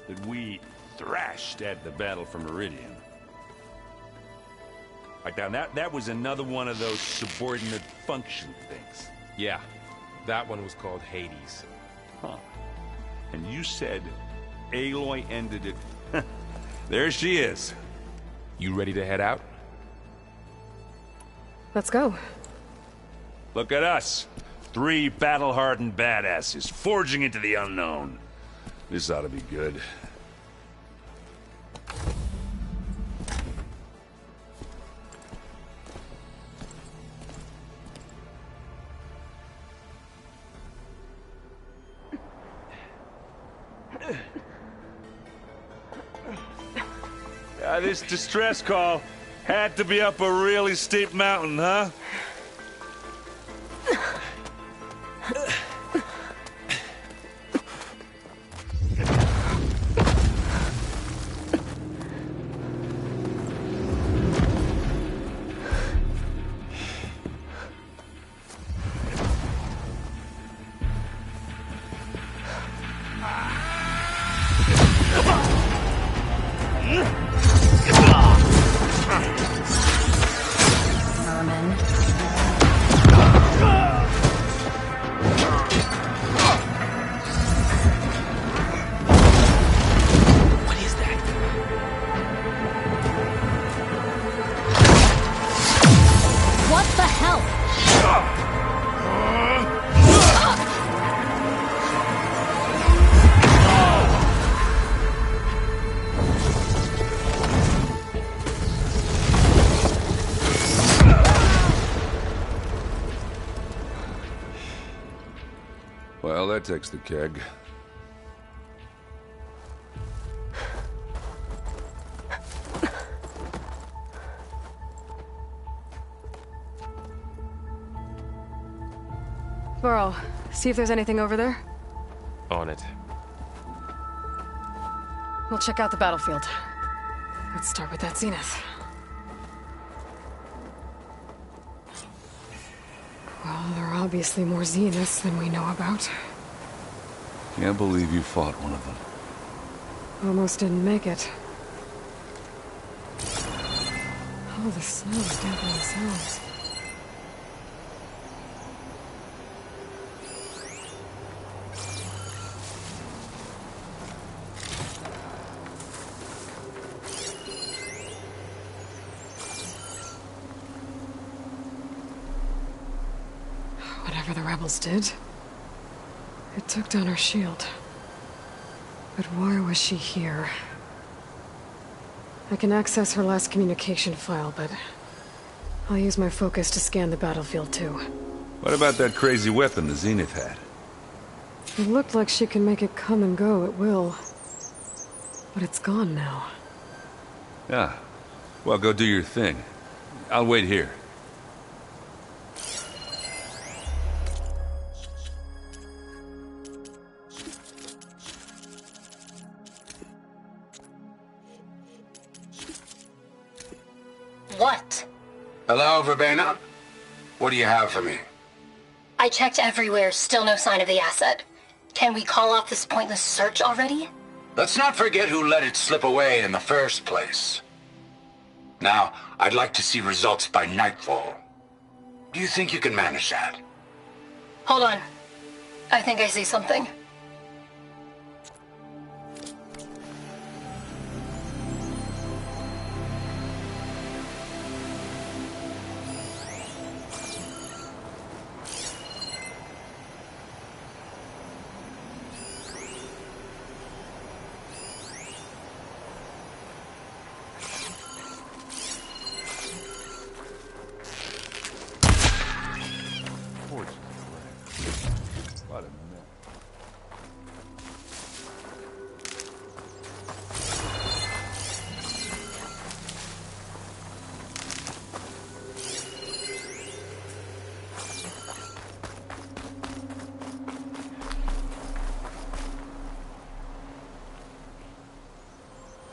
that we thrashed at the Battle for Meridian. Like now, that was another one of those subordinate function things. Yeah, that one was called Hades. Huh. And you said Aloy ended it. There she is. You ready to head out? Let's go. Look at us. 3 battle-hardened badasses forging into the unknown. This ought to be good. This distress call had to be up a really steep mountain, huh? Well, that takes the keg. Varl, see if there's anything over there. On it. We'll check out the battlefield. Let's start with that Zenith. Well, there are obviously more Zeniths than we know about. Can't believe you fought one of them. Almost didn't make it. Oh, the snow is dampening sounds. Whatever the rebels did, it took down her shield. But why was she here? I can access her last communication file, but I'll use my focus to scan the battlefield too. What about that crazy weapon the Zenith had? It looked like she can make it come and go at will. But it's gone now. Yeah. Well, go do your thing. I'll wait here. What? Hello, Verbena? What do you have for me? I checked everywhere, still no sign of the asset. Can we call off this pointless search already? Let's not forget who let it slip away in the first place. Now, I'd like to see results by nightfall. Do you think you can manage that? Hold on. I think I see something.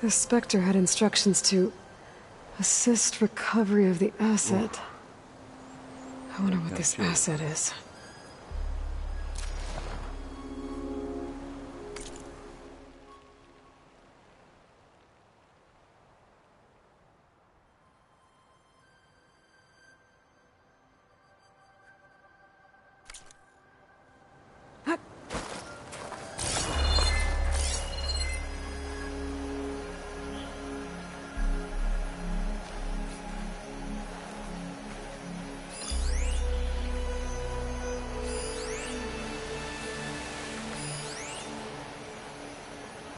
The Spectre had instructions to assist recovery of the asset. I wonder what this asset is.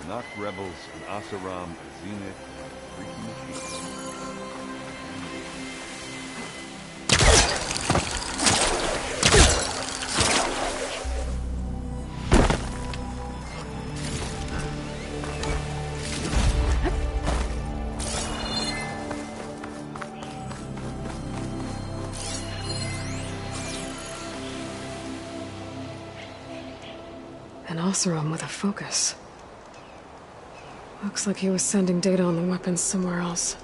Knock rebels, an Asaram, a Zenith, a freaking machine. An Oseram with a focus. Looks like he was sending data on the weapons somewhere else.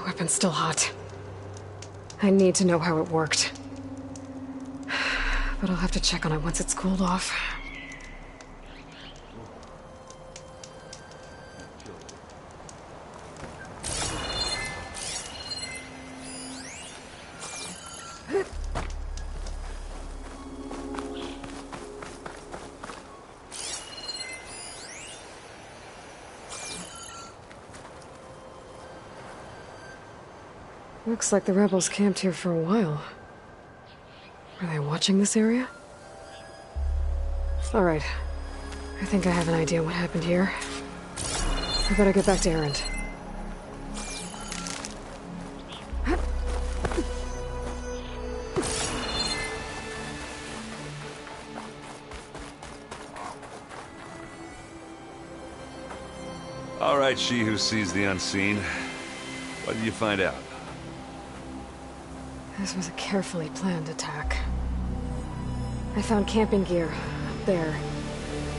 Weapon's still hot. I need to know how it worked. But I'll have to check on it once it's cooled off. Looks like the rebels camped here for a while. Are they watching this area? Alright. I think I have an idea what happened here. I better get back to Erend. Alright, she who sees the unseen. What did you find out? This was a carefully planned attack. I found camping gear up there.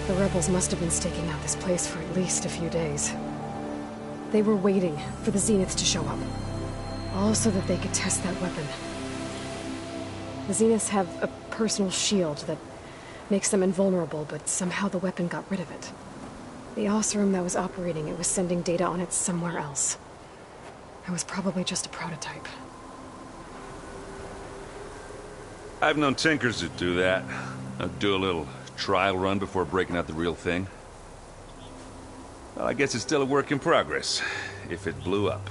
The rebels must have been staking out this place for at least a few days. They were waiting for the Zeniths to show up. All so that they could test that weapon. The Zeniths have a personal shield that makes them invulnerable, but somehow the weapon got rid of it. The Oseram that was operating it was sending data on it somewhere else. It was probably just a prototype. I've known tinkers that do that. Do a little trial run before breaking out the real thing. Well, I guess it's still a work in progress, if it blew up.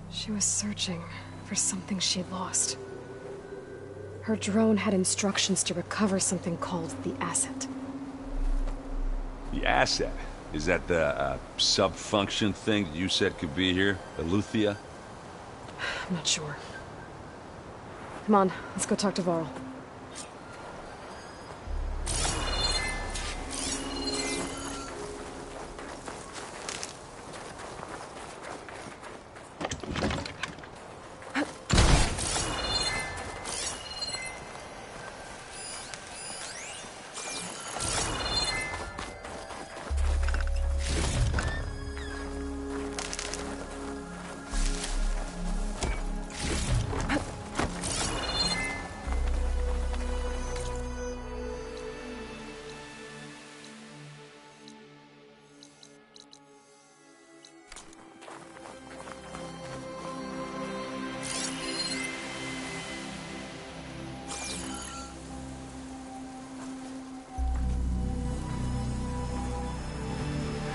She was searching for something she'd lost. Her drone had instructions to recover something called the Asset. The Asset? Is that the sub-function thing that you said could be here? The Luthia? I'm not sure. Come on, let's go talk to Varl.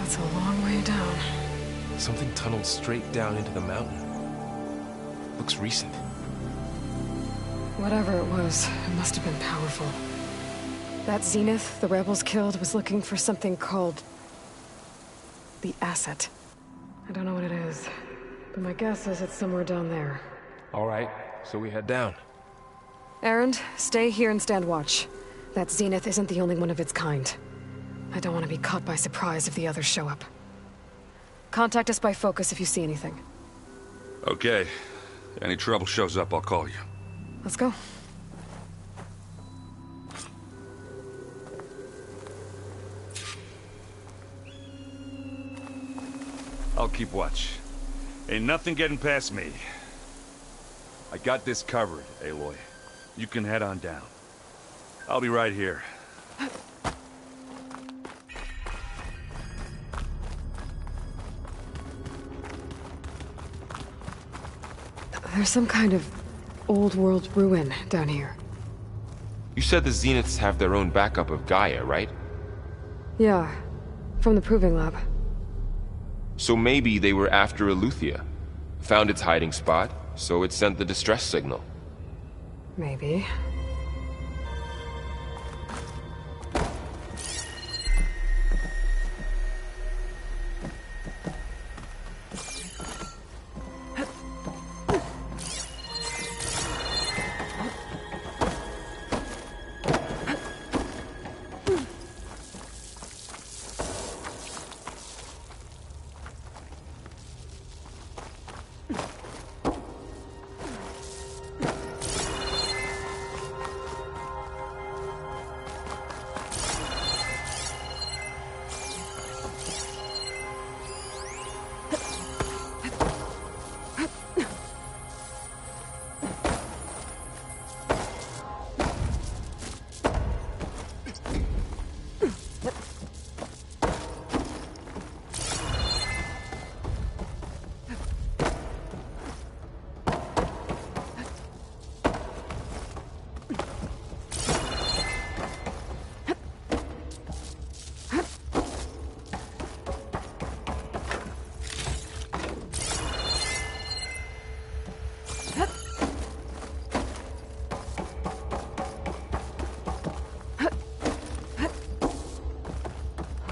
That's a long way down. Something tunneled straight down into the mountain. Looks recent. Whatever it was, it must have been powerful. That Zenith the rebels killed was looking for something called the Asset. I don't know what it is, but my guess is it's somewhere down there. All right, so we head down. Erend, stay here and stand watch. That Zenith isn't the only one of its kind. I don't want to be caught by surprise if the others show up. Contact us by focus if you see anything. Okay. Any trouble shows up, I'll call you. Let's go. I'll keep watch. Ain't nothing getting past me. I got this covered, Aloy. You can head on down. I'll be right here. There's some kind of old world ruin down here. You said the Zeniths have their own backup of Gaia, right? Yeah, from the Proving Lab. So maybe they were after Eleuthia. Found its hiding spot, so it sent the distress signal. Maybe.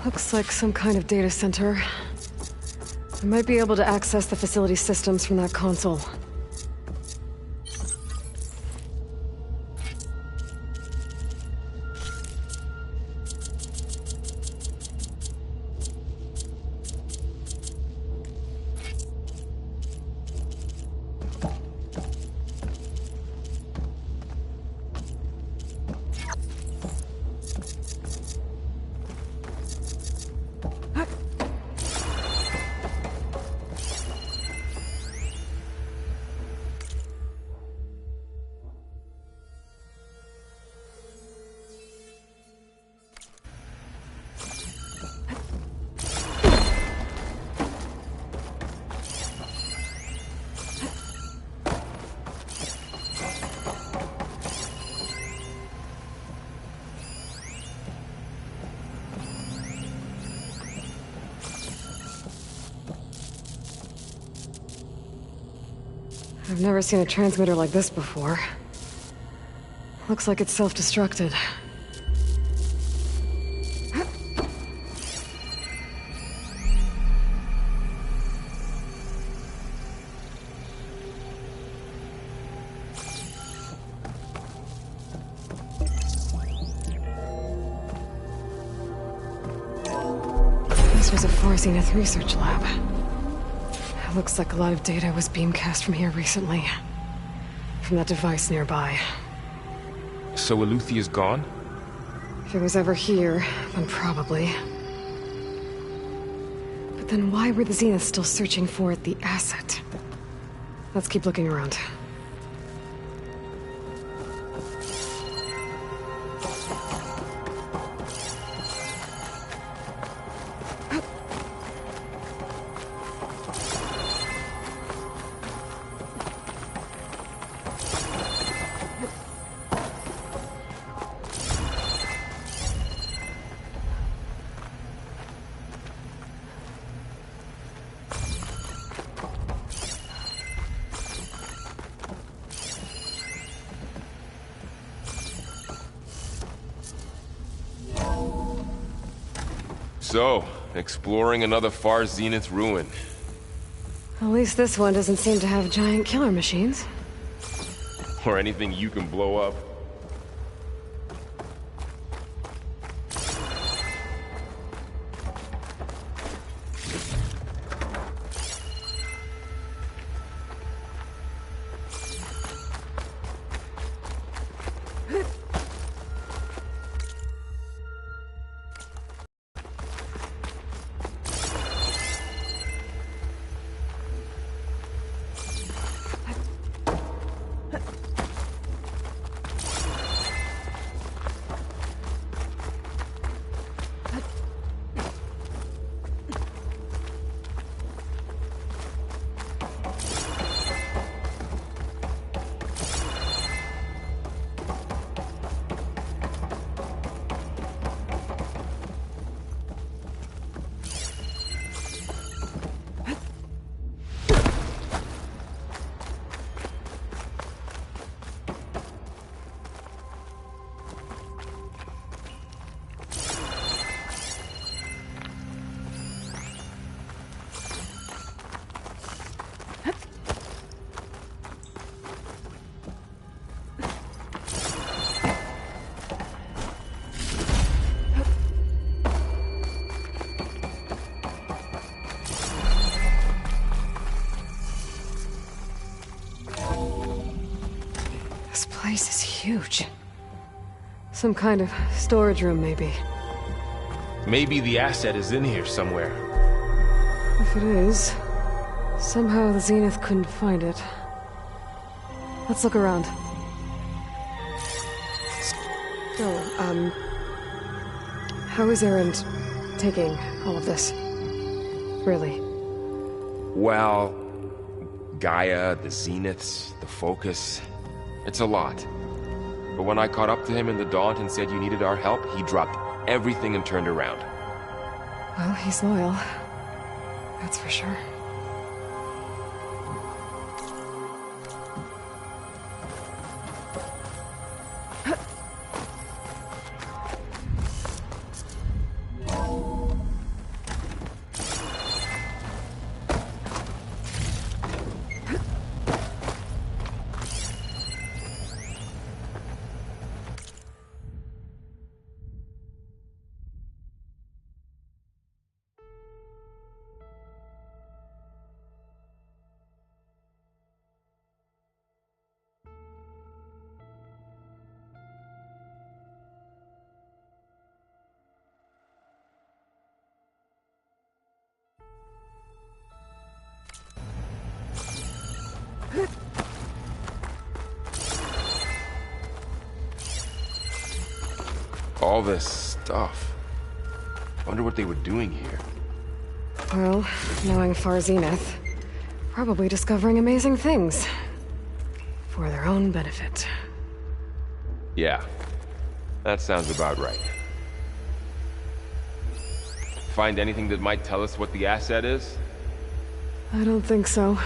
Looks like some kind of data center. I might be able to access the facility systems from that console. I've never seen a transmitter like this before. Looks like it's self-destructed. This was a Far Zenith research lab. Looks like a lot of data was beamcast from here recently. From that device nearby. So Eleuthia's gone? If it was ever here, then probably. But then why were the Zeniths still searching for the asset? Let's keep looking around. So, exploring another Far Zenith ruin. At least this one doesn't seem to have giant killer machines. Or anything you can blow up. This place is huge. Some kind of storage room, maybe. Maybe the asset is in here somewhere. If it is, somehow the Zenith couldn't find it. Let's look around. So, how is Erend taking all of this? Really? Well, Gaia, the Zeniths, the Focus, it's a lot. But when I caught up to him in the Daunt and said you needed our help, he dropped everything and turned around. Well, he's loyal. That's for sure. All this stuff. Wonder what they were doing here. Well, knowing Far Zenith, probably discovering amazing things. For their own benefit. Yeah, that sounds about right. Find anything that might tell us what the asset is? I don't think so.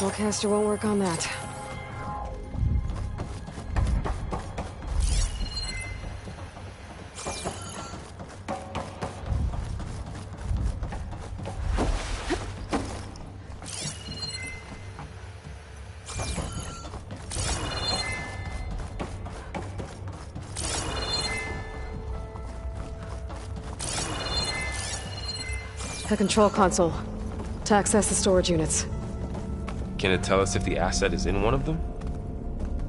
Spellcaster won't work on that. A control console to access the storage units. Can it tell us if the asset is in one of them?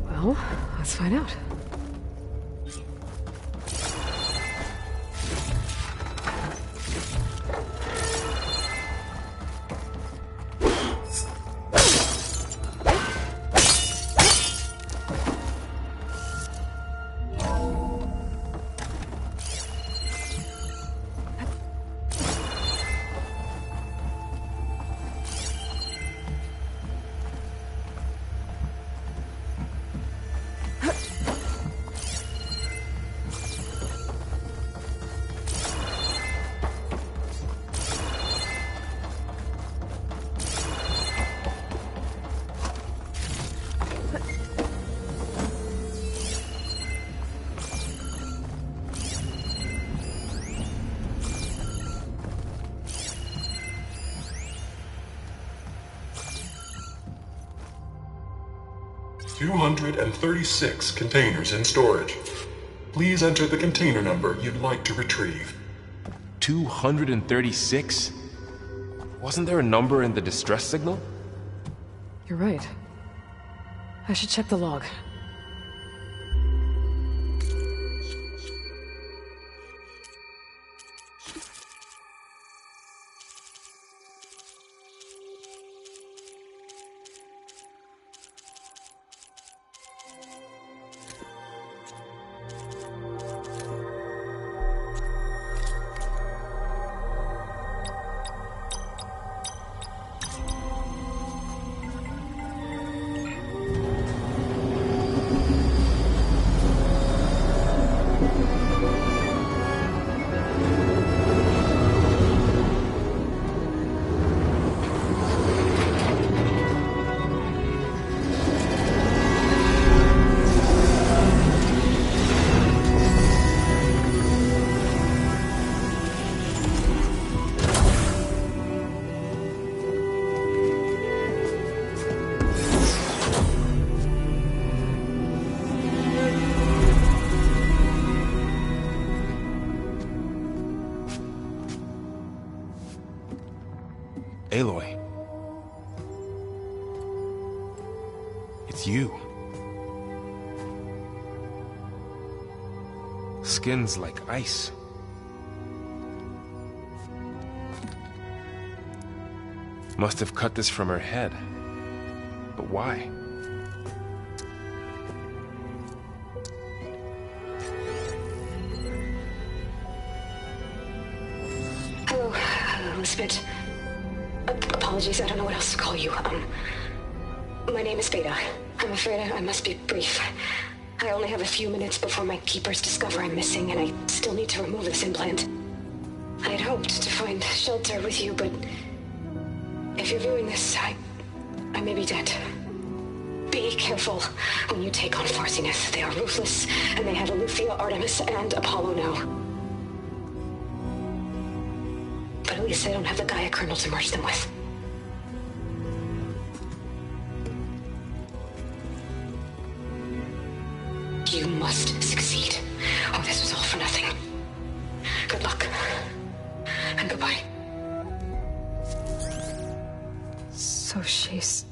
Well, let's find out. $236 containers in storage. Please enter the container number you'd like to retrieve. 236? Wasn't there a number in the distress signal? You're right. I should check the log. Aloy. It's you. Skin's like ice. Must have cut this from her head. But why? Hello, Elizabeth. Apologies, I don't know what else to call you. My name is Beta. I'm afraid I must be brief. I only have a few minutes before my keepers discover I'm missing, and I still need to remove this implant. I had hoped to find shelter with you, but if you're viewing this, I may be dead. Be careful when you take on Far Zenith. They are ruthless, and they have Alethea, Artemis, and Apollo now. But at least I don't have the Gaia kernel to merge them with. You must succeed, or this was all for nothing. Good luck. And goodbye. So she's...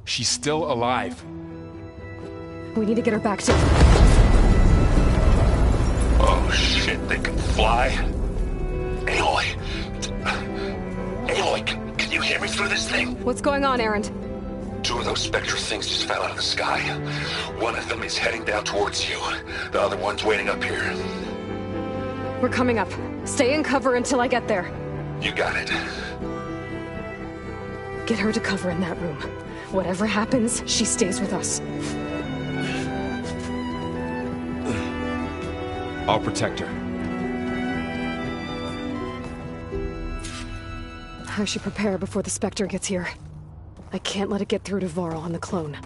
She's still alive. We need to get her back to... Oh shit, they can fly? Aloy! Aloy, can you hear me through this thing? What's going on, Erend? Two of those Spectre things just fell out of the sky. One of them is heading down towards you. The other one's waiting up here. We're coming up. Stay in cover until I get there. You got it. Get her to cover in that room. Whatever happens, she stays with us. I'll protect her. I should prepare before the Spectre gets here. I can't let it get through to Varl on the clone.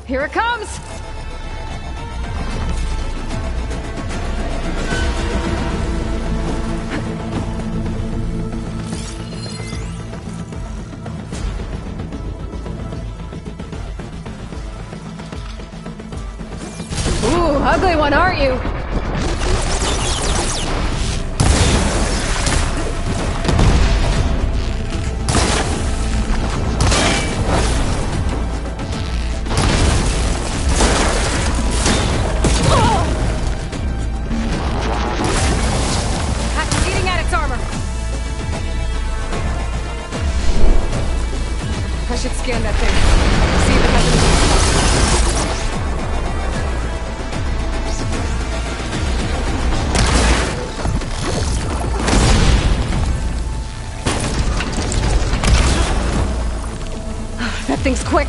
Here it comes! Ooh, ugly one, aren't you? I should scan that thing. See if it has anything. That thing's quick.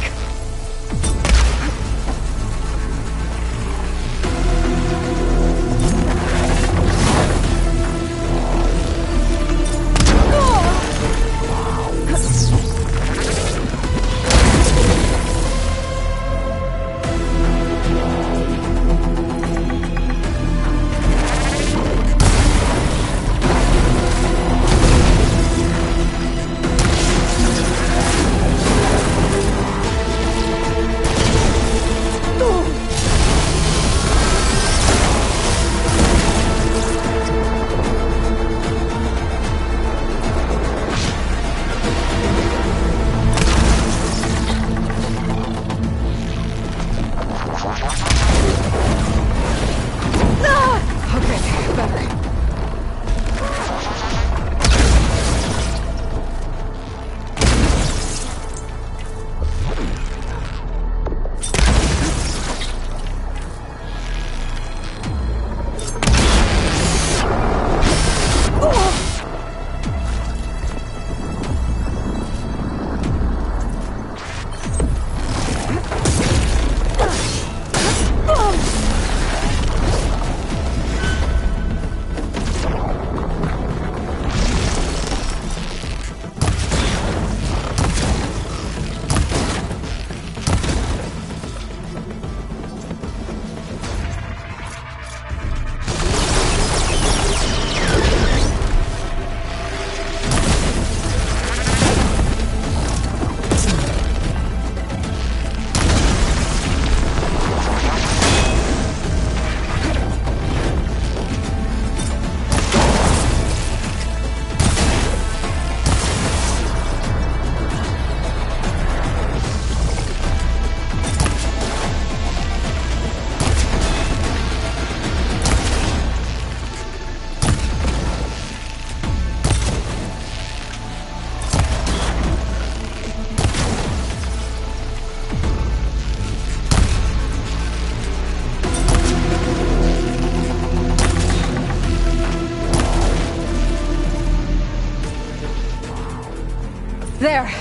There.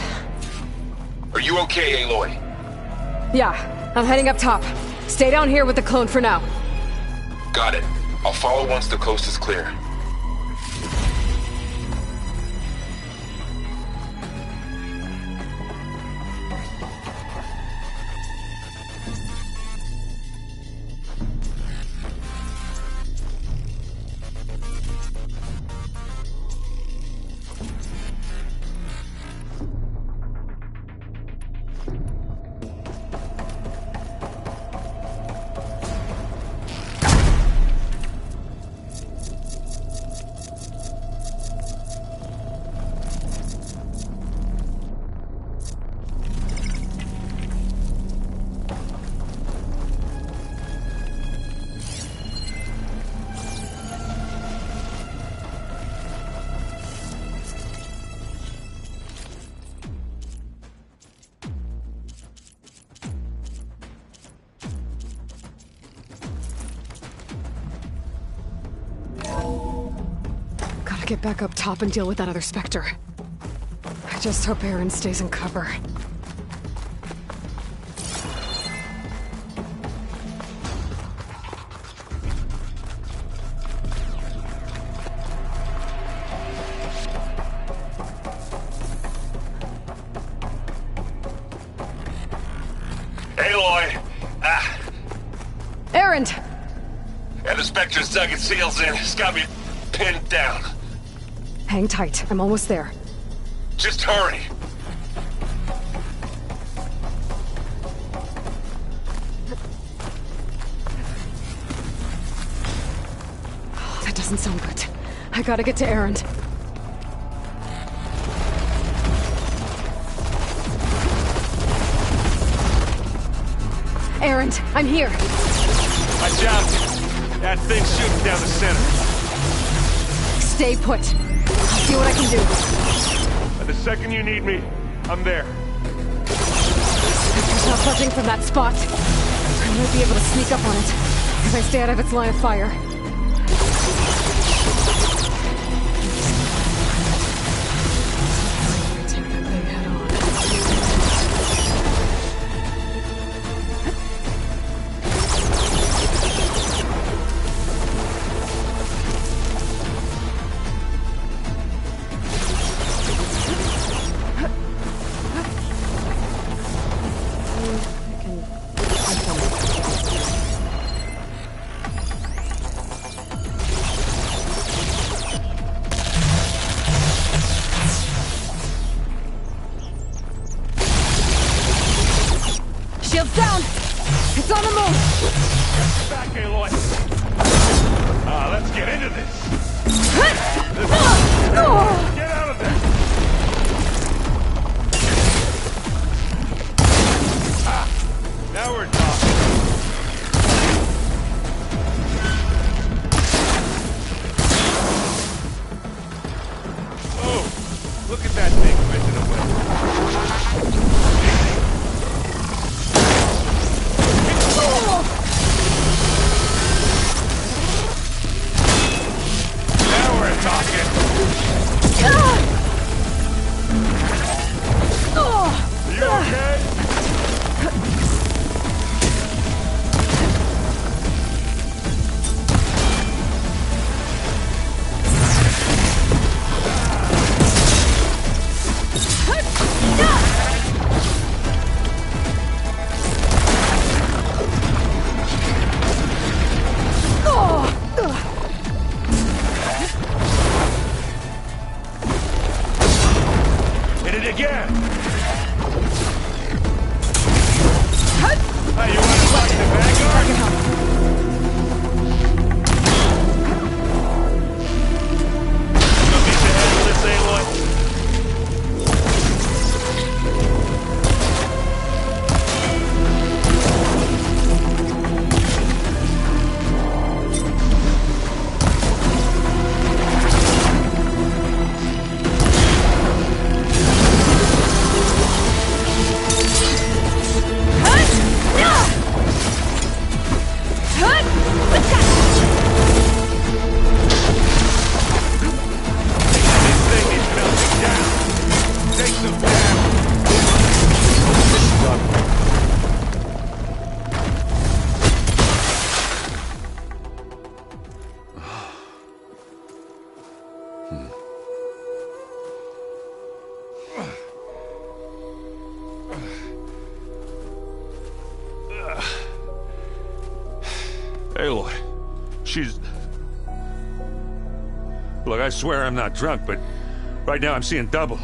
Are you okay, Aloy? Yeah, I'm heading up top. Stay down here with the clone for now. Got it. I'll follow once the coast is clear. Get back up top and deal with that other Spectre. I just hope Aaron stays in cover. Aloy! Aaron! And the Spectre's dug its heels in. It's got me pinned down. Hang tight. I'm almost there. Just hurry. Oh, that doesn't sound good. I gotta get to Aaron. Aaron, I'm here. I jumped. That thing's shooting down the center. Stay put. I'll see what I can do. And the second you need me, I'm there. It's not budging from that spot. I might be able to sneak up on it if I stay out of its line of fire. Take that thing head on. Shields down! It's on the move! Back, Aloy! Let's get into this! Get out of there! Now we're talking. Oh, look at that thing whizzing away. Aloy, she's... Look, I swear I'm not drunk, but right now I'm seeing double.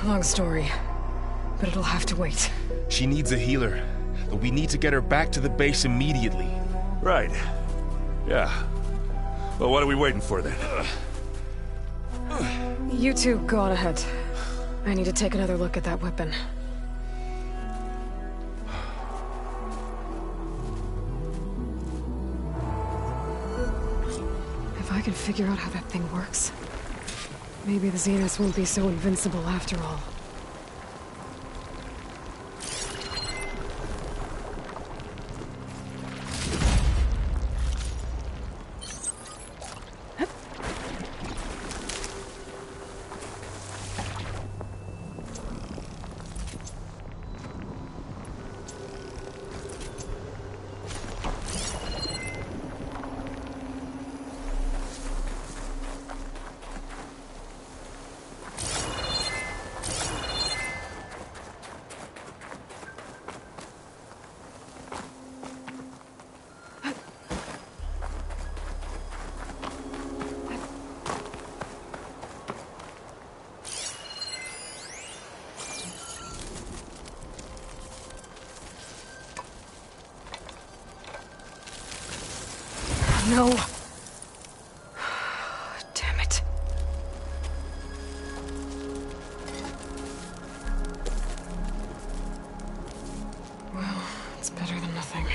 Long story, but it'll have to wait. She needs a healer, but we need to get her back to the base immediately. Right. Yeah. Well, what are we waiting for then? You two go on ahead. I need to take another look at that weapon. If I can figure out how that thing works, maybe the Zeniths won't be so invincible after all. No. Damn it. Well, it's better than nothing.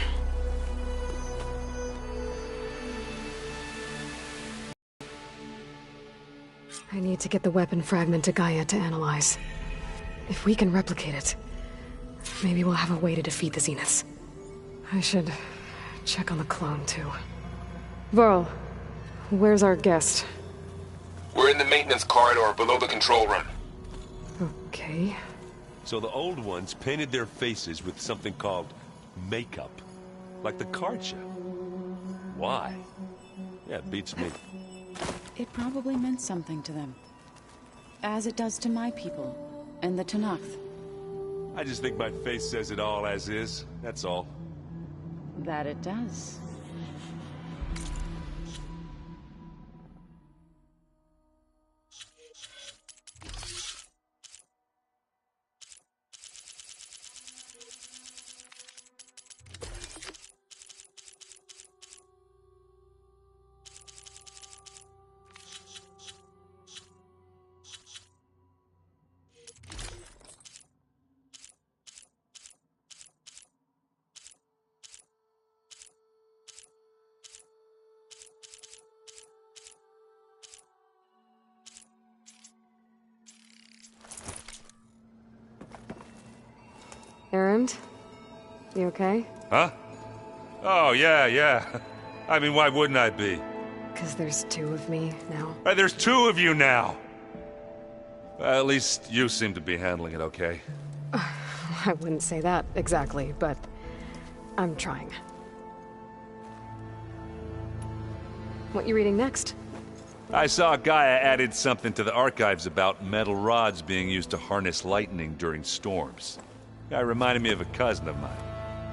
I need to get the weapon fragment to Gaia to analyze. If we can replicate it, maybe we'll have a way to defeat the Zeniths. I should check on the clone, too. Varl, where's our guest? We're in the maintenance corridor below the control room. Okay. So the old ones painted their faces with something called makeup. Like the card show. Why? Yeah, it beats me. It probably meant something to them. As it does to my people, and the Tenakth. I just think my face says it all as is, that's all. That it does. Erend? You okay? Huh? Oh, yeah. I mean, why wouldn't I be? 'Cause there's two of me now. There's two of you now! Well, at least you seem to be handling it okay. I wouldn't say that exactly, but I'm trying. What you reading next? I saw Gaia added something to the archives about metal rods being used to harness lightning during storms. Guy reminded me of a cousin of mine.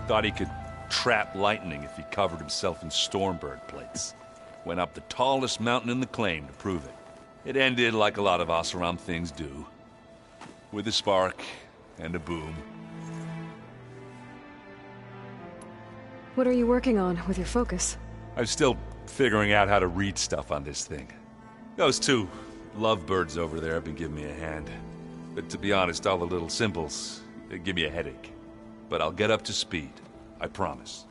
Thought he could trap lightning if he covered himself in Stormbird plates. Went up the tallest mountain in the claim to prove it. It ended like a lot of Oseram things do. With a spark and a boom. What are you working on with your focus? I'm still figuring out how to read stuff on this thing. Those two lovebirds over there have been giving me a hand. But to be honest, all the little symbols, they give me a headache. But I'll get up to speed. I promise.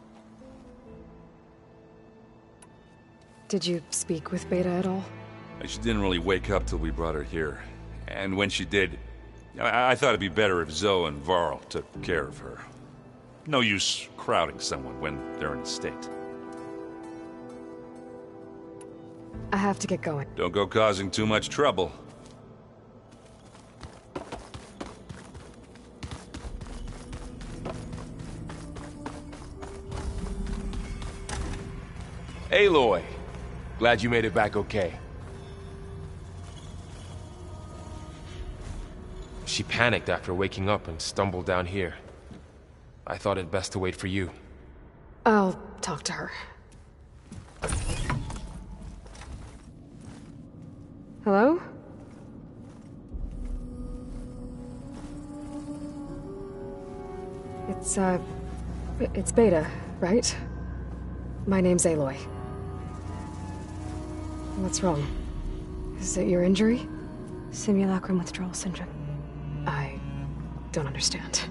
Did you speak with Beta at all? She didn't really wake up till we brought her here. And when she did, I thought it'd be better if Zoe and Varl took care of her. No use crowding someone when they're in a state. I have to get going. Don't go causing too much trouble. Aloy! Glad you made it back okay. She panicked after waking up and stumbled down here. I thought it best to wait for you. I'll talk to her. Hello? It's Beta, right? My name's Aloy. What's wrong? Is it your injury? Simulacrum withdrawal syndrome. I don't understand.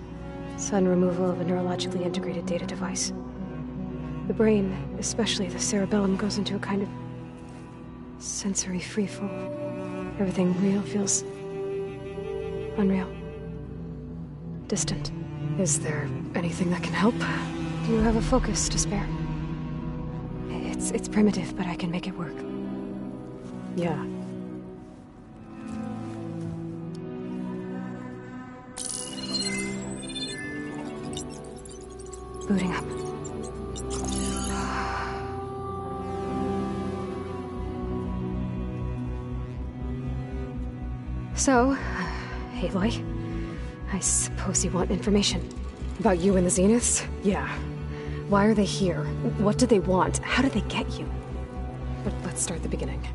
Sudden removal of a neurologically integrated data device. The brain, especially the cerebellum, goes into a kind of sensory freefall. Everything real feels unreal. Distant. Is there anything that can help? Do you have a focus to spare? It's primitive, but I can make it work. Yeah. Booting up. So, Aloy, I suppose you want information. About you and the Zeniths? Yeah. Why are they here? What do they want? How did they get you? But let's start at the beginning.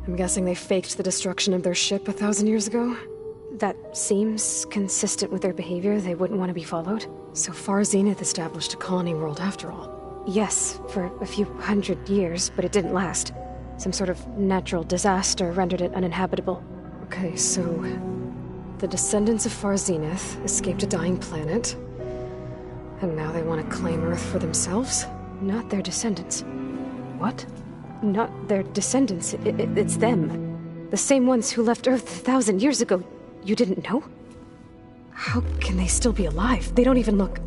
I'm guessing they faked the destruction of their ship 1,000 years ago? That seems consistent with their behavior. They wouldn't want to be followed. So far, Zenith established a colony world after all. Yes, for a few hundred years, but it didn't last. Some sort of natural disaster rendered it uninhabitable. Okay, so the descendants of Far Zenith escaped a dying planet, and now they want to claim Earth for themselves? Not their descendants. What? Not their descendants. It's them. The same ones who left Earth 1,000 years ago. You didn't know? How can they still be alive? They don't even look...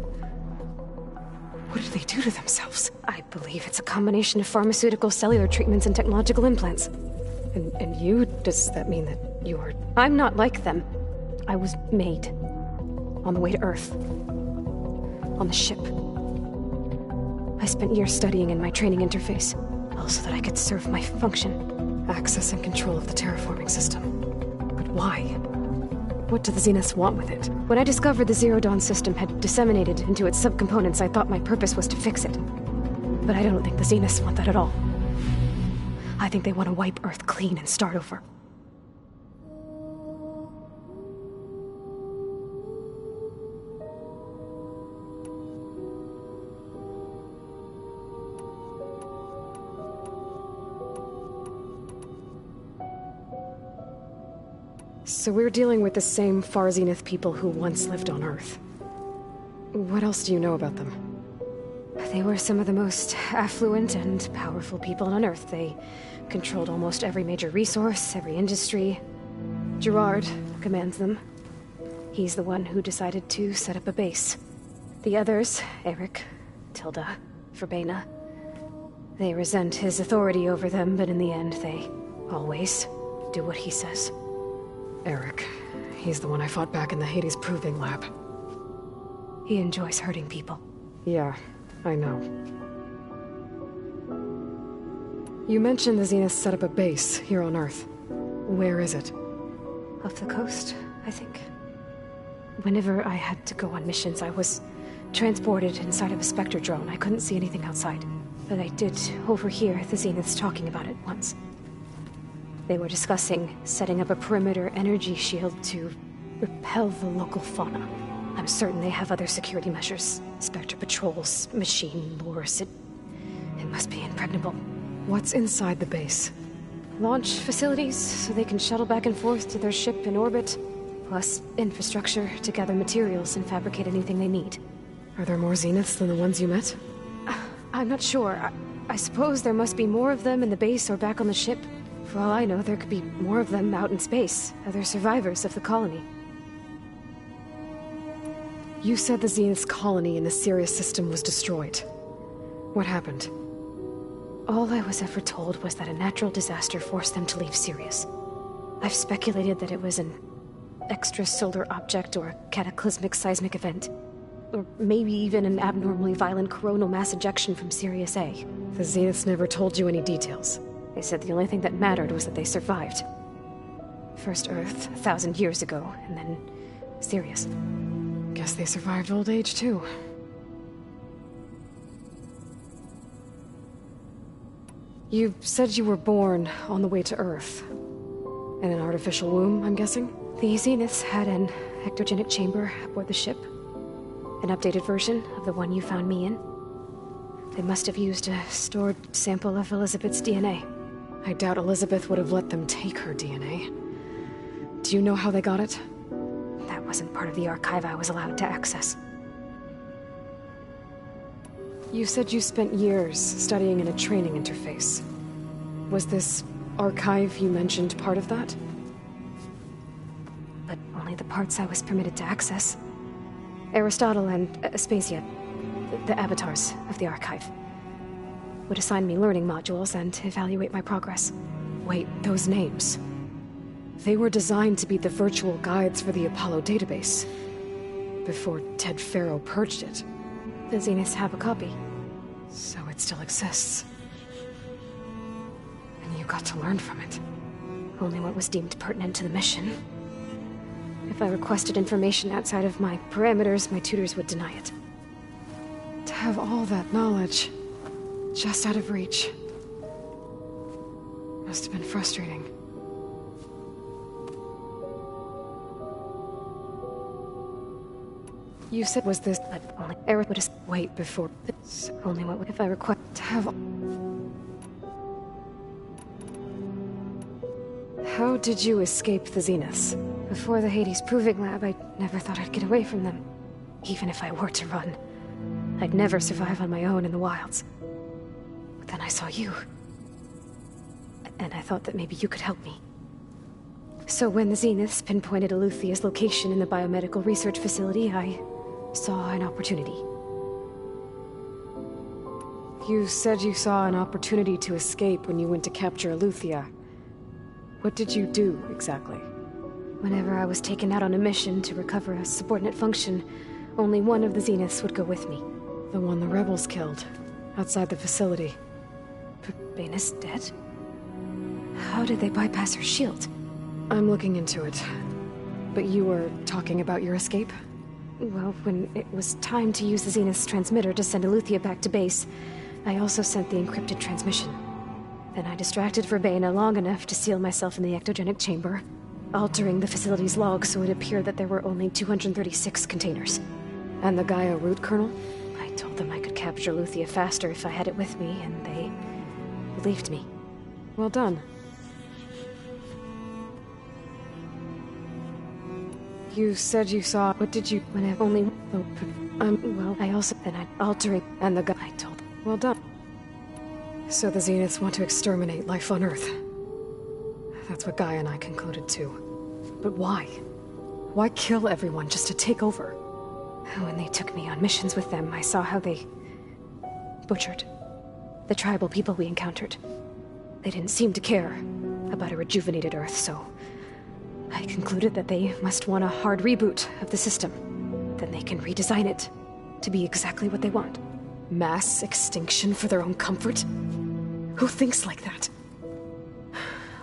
What did they do to themselves? I believe it's a combination of pharmaceutical, cellular treatments, and technological implants. And you? Does that mean that you're... I'm not like them. I was made. On the way to Earth. On the ship. I spent years studying in my training interface, all so that I could serve my function. Access and control of the terraforming system. But why? What do the Zeniths want with it? When I discovered the Zero Dawn system had disseminated into its subcomponents, I thought my purpose was to fix it. But I don't think the Zeniths want that at all. I think they want to wipe Earth clean and start over. So we're dealing with the same Far Zenith people who once lived on Earth. What else do you know about them? They were some of the most affluent and powerful people on Earth. They controlled almost every major resource, every industry. Gerard commands them. He's the one who decided to set up a base. The others, Eric, Tilda, Verbena, they resent his authority over them, but in the end, they always do what he says. Eric. He's the one I fought back in the Hades Proving Lab. He enjoys hurting people. Yeah, I know. You mentioned the Zeniths set up a base here on Earth. Where is it? Off the coast, I think. Whenever I had to go on missions, I was transported inside of a Spectre drone. I couldn't see anything outside. But I did overhear the Zeniths talking about it once. They were discussing setting up a perimeter energy shield to repel the local fauna. I'm certain they have other security measures. Spectre patrols, machine lures. It must be impregnable. What's inside the base? Launch facilities, so they can shuttle back and forth to their ship in orbit. Plus infrastructure to gather materials and fabricate anything they need. Are there more Zeniths than the ones you met? I'm not sure. I suppose there must be more of them in the base or back on the ship. For all I know, there could be more of them out in space, other survivors of the colony. You said the Zenith's colony in the Sirius system was destroyed. What happened? All I was ever told was that a natural disaster forced them to leave Sirius. I've speculated that it was an extrasolar object or a cataclysmic seismic event. Or maybe even an abnormally violent coronal mass ejection from Sirius A. The Zeniths never told you any details. They said the only thing that mattered was that they survived. First Earth, 1,000 years ago, and then Sirius. Guess they survived old age, too. You said you were born on the way to Earth. In an artificial womb, I'm guessing? The Zeniths had an ectogenic chamber aboard the ship. An updated version of the one you found me in. They must have used a stored sample of Elizabeth's DNA. I doubt Elizabeth would have let them take her DNA. Do you know how they got it? That wasn't part of the archive I was allowed to access. You said you spent years studying in a training interface. Was this archive you mentioned part of that? But only the parts I was permitted to access. Aristotle and Aspasia, the avatars of the archive, would assign me learning modules and evaluate my progress. Wait, those names. They were designed to be the virtual guides for the Apollo database, before Ted Faro purged it. The Zeniths have a copy, so it still exists. And you got to learn from it. Only what was deemed pertinent to the mission. If I requested information outside of my parameters, my tutors would deny it. To have all that knowledge, just out of reach, must have been frustrating. You said was this, but only Eric would just wait before this. Only what if I request to have. How did you escape the Zeniths? Before the Hades Proving Lab, I never thought I'd get away from them. Even if I were to run, I'd never survive on my own in the wilds. But then I saw you. And I thought that maybe you could help me. So when the Zeniths pinpointed Eluthia's location in the biomedical research facility, I saw an opportunity. You said you saw an opportunity to escape when you went to capture Eluthia. What did you do, exactly? Whenever I was taken out on a mission to recover a subordinate function, only one of the Zeniths would go with me. The one the rebels killed, outside the facility. Banis dead? How did they bypass her shield? I'm looking into it. But you were talking about your escape? Well, when it was time to use the Zenith's transmitter to send Eluthia back to base, I also sent the encrypted transmission. Then I distracted Verbena long enough to seal myself in the ectogenic chamber, altering the facility's log so it appeared that there were only 236 containers. And the Gaia root kernel? I told them I could capture Eluthia faster if I had it with me, and they believed me. Well done. You said you saw. What did you? When I only. Well, I also. Then I altering. And the guy I told. Well done. So the Zeniths want to exterminate life on Earth. That's what Gaia and I concluded too. But why? Why kill everyone just to take over? When they took me on missions with them, I saw how they butchered the tribal people we encountered. They didn't seem to care about a rejuvenated Earth, so I concluded that they must want a hard reboot of the system. Then they can redesign it to be exactly what they want. Mass extinction for their own comfort? Who thinks like that?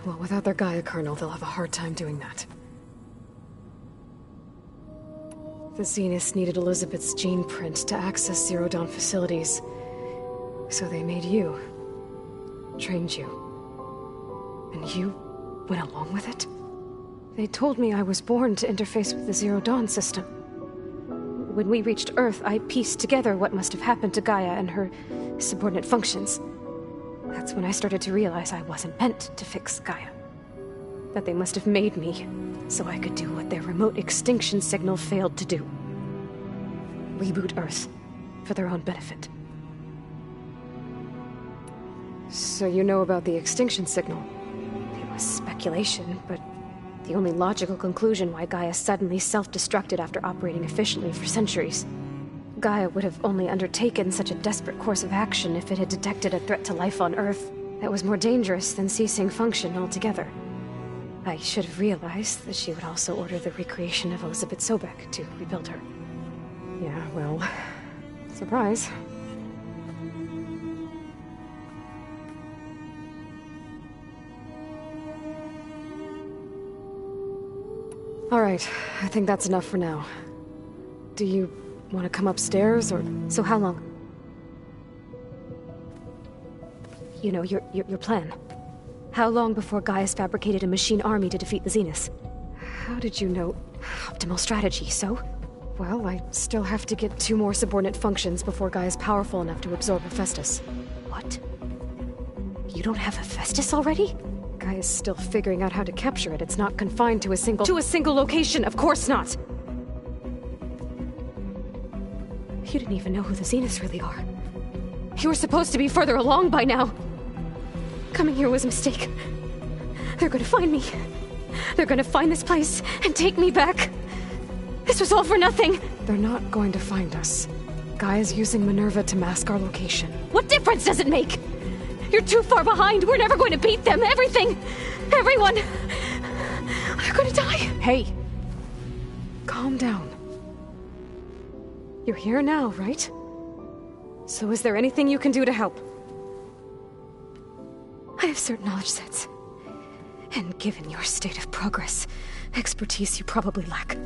Well, without their Gaia kernel, they'll have a hard time doing that. The Zeniths needed Elizabeth's gene print to access Zero Dawn facilities. So they made you. Trained you. And you went along with it? They told me I was born to interface with the Zero Dawn system. When we reached Earth, I pieced together what must have happened to Gaia and her subordinate functions. That's when I started to realize I wasn't meant to fix Gaia. That they must have made me so I could do what their remote extinction signal failed to do. Reboot Earth for their own benefit. So you know about the extinction signal? It was speculation, but the only logical conclusion why Gaia suddenly self-destructed after operating efficiently for centuries. Gaia would have only undertaken such a desperate course of action if it had detected a threat to life on Earth that was more dangerous than ceasing function altogether. I should have realized that she would also order the recreation of Elizabeth Sobek to rebuild her. Yeah, well, surprise. Alright, I think that's enough for now. Do you want to come upstairs, or... So how long? You know, your plan. How long before Gaius fabricated a machine army to defeat the Zeniths? How did you know? Optimal strategy, so? Well, I still have to get 2 more subordinate functions before Gaia is powerful enough to absorb Hephaestus. What? You don't have Hephaestus already? Gaia is still figuring out how to capture it. It's not confined to a single location, of course not! You didn't even know who the Zeniths really are. You were supposed to be further along by now! Coming here was a mistake. They're gonna find me. They're gonna find this place and take me back. This was all for nothing! They're not going to find us. Gaia's using Minerva to mask our location. What difference does it make? You're too far behind. We're never going to beat them. Everything. Everyone. They're gonna die. Hey. Calm down. You're here now, right? So is there anything you can do to help? I have certain knowledge sets. And given your state of progress, expertise you probably lack.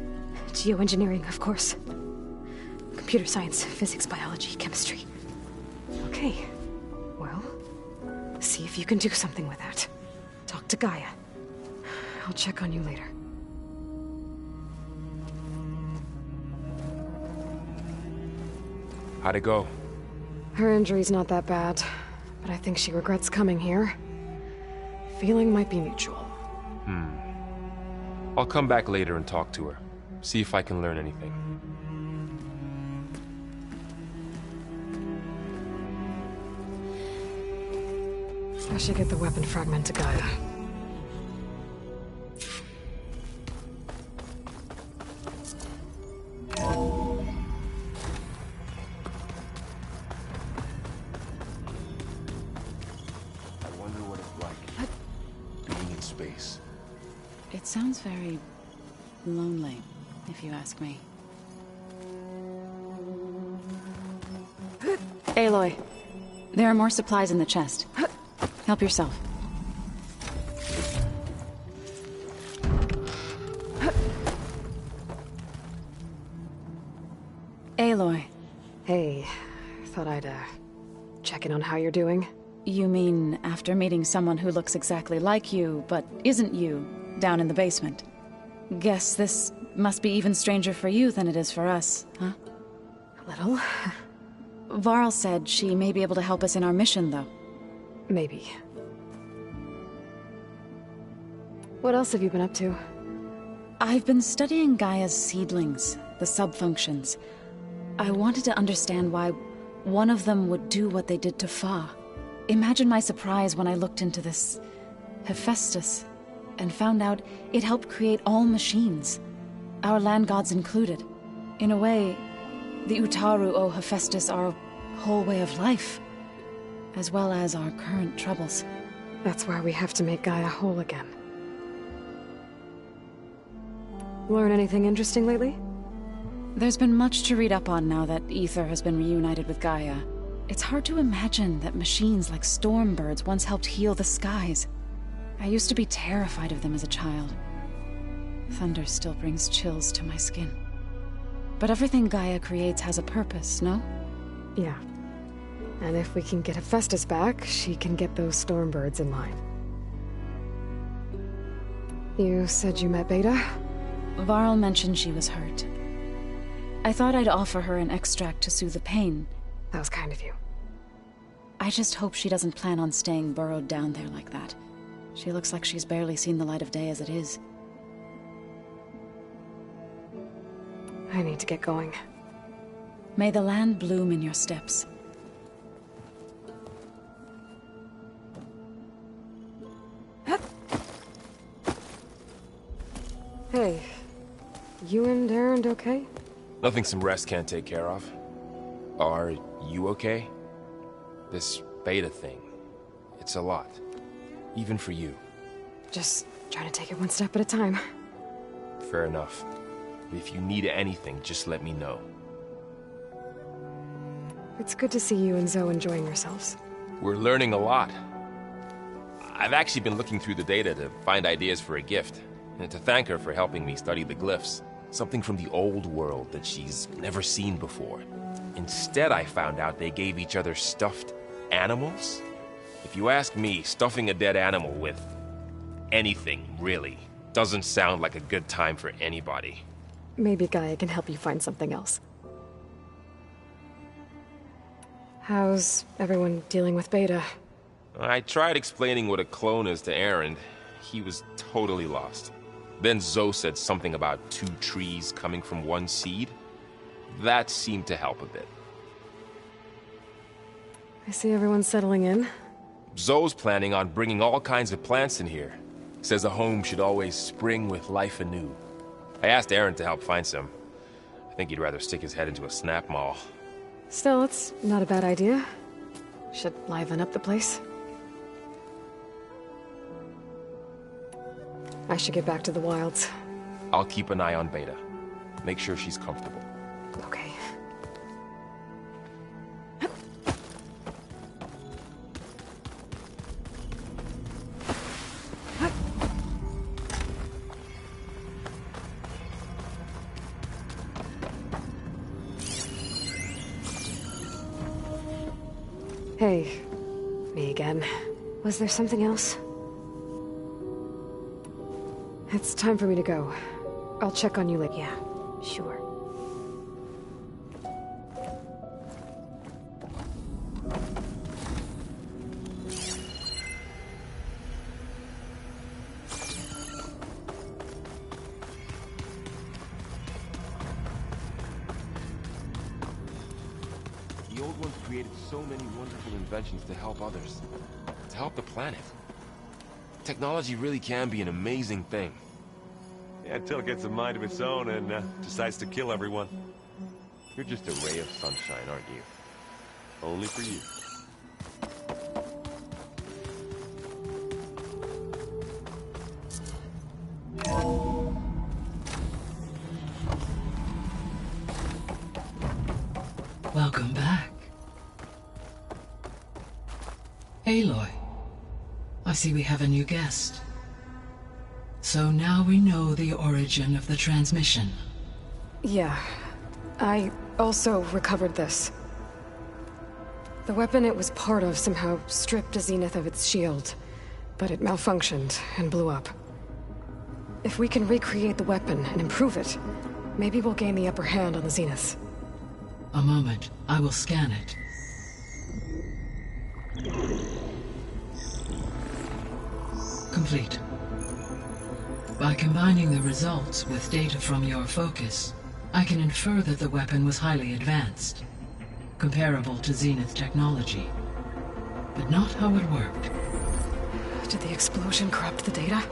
Geoengineering, of course. Computer science, physics, biology, chemistry. Okay. Well, see if you can do something with that. Talk to Gaia. I'll check on you later. How'd it go? Her injury's not that bad, but I think she regrets coming here. Feeling might be mutual. I'll come back later and talk to her. See if I can learn anything. I should get the weapon fragment to Gaia. I wonder what it's like being in space. It sounds very lonely, if you ask me. Aloy, there are more supplies in the chest. Help yourself. Aloy. Hey, thought I'd, check in on how you're doing. You mean after meeting someone who looks exactly like you, but isn't you, down in the basement? Guess this must be even stranger for you than it is for us, huh? A little. Varl said she may be able to help us in our mission, though. Maybe. What else have you been up to? I've been studying Gaia's seedlings, the subfunctions. I wanted to understand why one of them would do what they did to Fa. Imagine my surprise when I looked into this Hephaestus and found out it helped create all machines, our land gods included. In a way, the Utaru owe Hephaestus our whole way of life, as well as our current troubles. That's why we have to make Gaia whole again. Learn anything interesting lately? There's been much to read up on now that Aether has been reunited with Gaia. It's hard to imagine that machines like Stormbirds once helped heal the skies. I used to be terrified of them as a child. Thunder still brings chills to my skin. But everything Gaia creates has a purpose, no? Yeah. And if we can get Hephaestus back, she can get those Stormbirds in line. You said you met Beta? Varl mentioned she was hurt. I thought I'd offer her an extract to soothe the pain. That was kind of you. I just hope she doesn't plan on staying burrowed down there like that. She looks like she's barely seen the light of day as it is. I need to get going. May the land bloom in your steps. Hey, you and Erend okay? Nothing some rest can't take care of. Are you okay? This Beta thing, it's a lot. Even for you. Just trying to take it one step at a time. Fair enough. If you need anything, just let me know. It's good to see you and Zoe enjoying yourselves. We're learning a lot. I've actually been looking through the data to find ideas for a gift. and to thank her for helping me study the glyphs. Something from the old world that she's never seen before. Instead, I found out they gave each other stuffed animals. If you ask me, stuffing a dead animal with anything, really, doesn't sound like a good time for anybody. Maybe Gaia can help you find something else. How's everyone dealing with Beta? I tried explaining what a clone is to Aaron. He was totally lost. Then Zoe said something about 2 trees coming from 1 seed. That seemed to help a bit. I see everyone's settling in. Zoe's planning on bringing all kinds of plants in here. Says a home should always spring with life anew. I asked Aaron to help find some. I think he'd rather stick his head into a snap mall. Still, it's not a bad idea. Should liven up the place. I should get back to the wilds. I'll keep an eye on Beta. Make sure she's comfortable. Okay. Hey, me again. Was there something else? It's time for me to go. I'll check on you later. Yeah, sure. The old ones created so many wonderful inventions to help others. To help the planet. Technology really can be an amazing thing. Yeah, until it gets a mind of its own and decides to kill everyone. You're just a ray of sunshine, aren't you? Only for you. Welcome back. Aloy, I see we have a new guest. So now we know the origin of the transmission. Yeah. I also recovered this. The weapon it was part of somehow stripped a Zenith of its shield, but it malfunctioned and blew up. If we can recreate the weapon and improve it, maybe we'll gain the upper hand on the Zeniths. A moment, I will scan it. Complete. By combining the results with data from your focus, I can infer that the weapon was highly advanced, comparable to Zenith technology, but not how it worked. Did the explosion corrupt the data?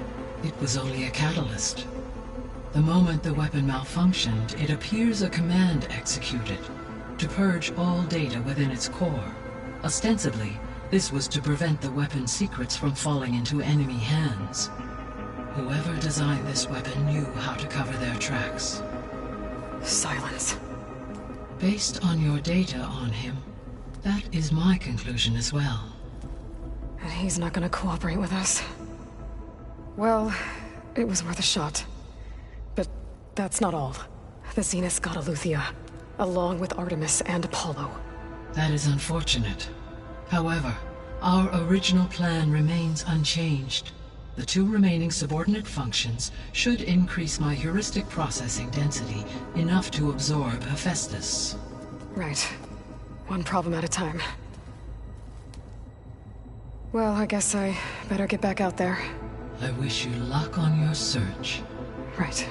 It was only a catalyst. The moment the weapon malfunctioned, it appears a command executed to purge all data within its core. Ostensibly, this was to prevent the weapon's secrets from falling into enemy hands. Whoever designed this weapon knew how to cover their tracks. Silence. Based on your data on him, that is my conclusion as well. And he's not gonna cooperate with us. Well, it was worth a shot. But that's not all. The Zeniths got Eleuthia, along with Artemis and Apollo. That is unfortunate. However, our original plan remains unchanged. The 2 remaining subordinate functions should increase my heuristic processing density enough to absorb Hephaestus. Right. One problem at a time. Well, I guess I better get back out there. I wish you luck on your search. Right.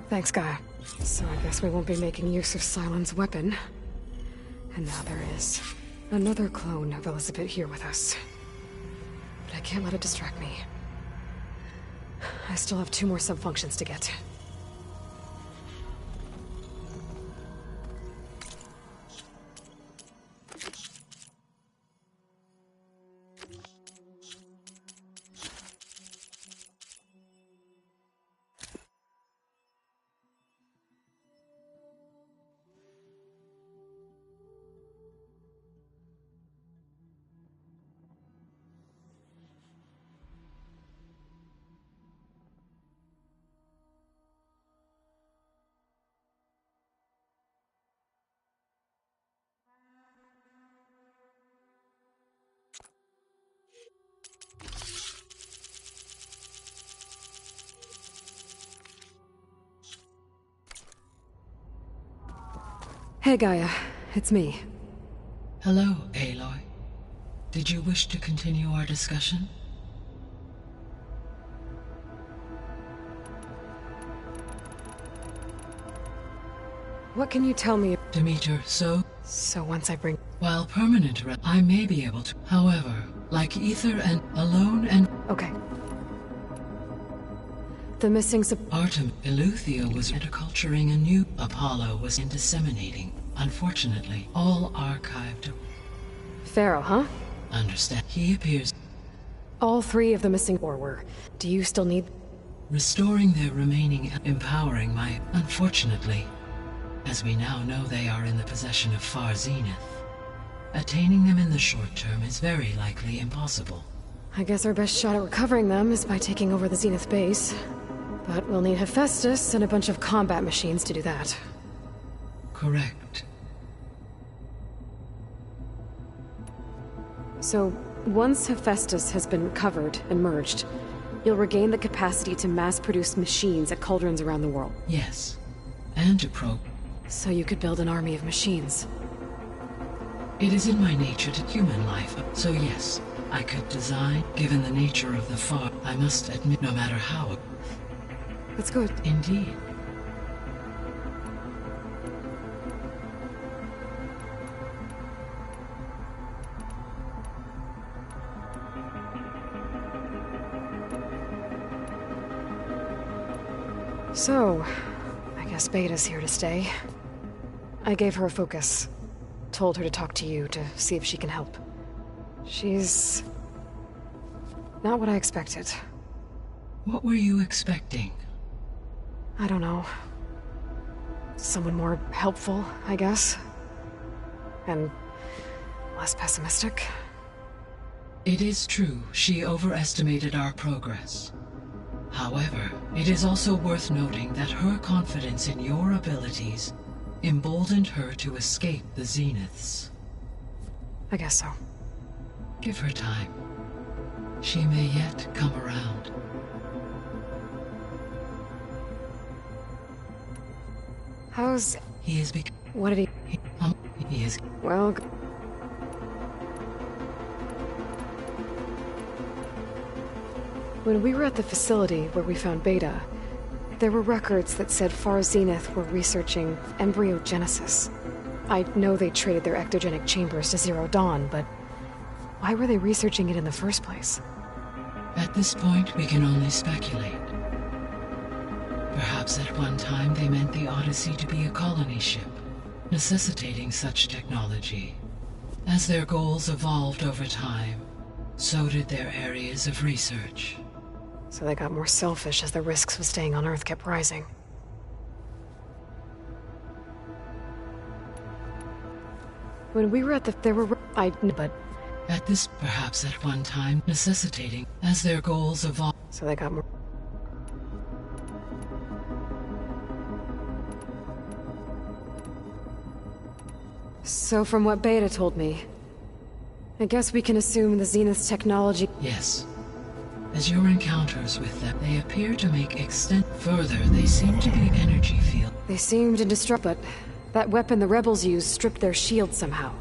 Thanks, Gaia. So I guess we won't be making use of Sylens' weapon. And now there is another clone of Elizabeth here with us. But I can't let it distract me. I still have 2 more subfunctions to get. Hey, Gaia. It's me. Hello, Aloy. Did you wish to continue our discussion? What can you tell me? Demeter, so Once I bring... while permanent, I may be able to. However, like Ether and alone and... Okay. The missing Artem Eleuthia was culturing a new Apollo was in disseminating. Unfortunately, all archived. Pharaoh, huh? Understand. He appears. All 3 of the missing were. Do you still need... Restoring their remaining, empowering my... Unfortunately, as we now know, they are in the possession of Far Zenith. Attaining them in the short term is very likely impossible. I guess our best shot at recovering them is by taking over the Zenith base. But we'll need Hephaestus and a bunch of combat machines to do that. Correct. So, once Hephaestus has been recovered and merged, you'll regain the capacity to mass-produce machines at cauldrons around the world. Yes. And to probe. So you could build an army of machines. It is in my nature to human life, so yes, I could design, given the nature of the Far, I must admit, no matter how. That's good. Indeed. So, I guess Beta's here to stay. I gave her a focus. Told her to talk to you to see if she can help. She's... not what I expected. What were you expecting? I don't know. Someone more helpful, I guess. And less pessimistic. It is true, she overestimated our progress. However, it is also worth noting that her confidence in your abilities emboldened her to escape the Zeniths. I guess so. Give her time. She may yet come around. How's... He is What did he... He is... Well... When we were at the facility where we found Beta, there were records that said Far Zenith were researching embryogenesis. I know they traded their ectogenic chambers to Zero Dawn, but why were they researching it in the first place? At this point, we can only speculate. Perhaps at one time they meant the Odyssey to be a colony ship, necessitating such technology. As their goals evolved over time, so did their areas of research. So they got more selfish as the risks of staying on Earth kept rising. When we were at the... there were... but... At this, perhaps at one time, necessitating, as their goals evolved... So they got more... So from what Beta told me, I guess we can assume the Zenith's technology... Yes. As your encounters with them, they appear to make extent... Further, they seem to be energy field. They seemed indestructible, but that weapon the rebels used stripped their shield somehow.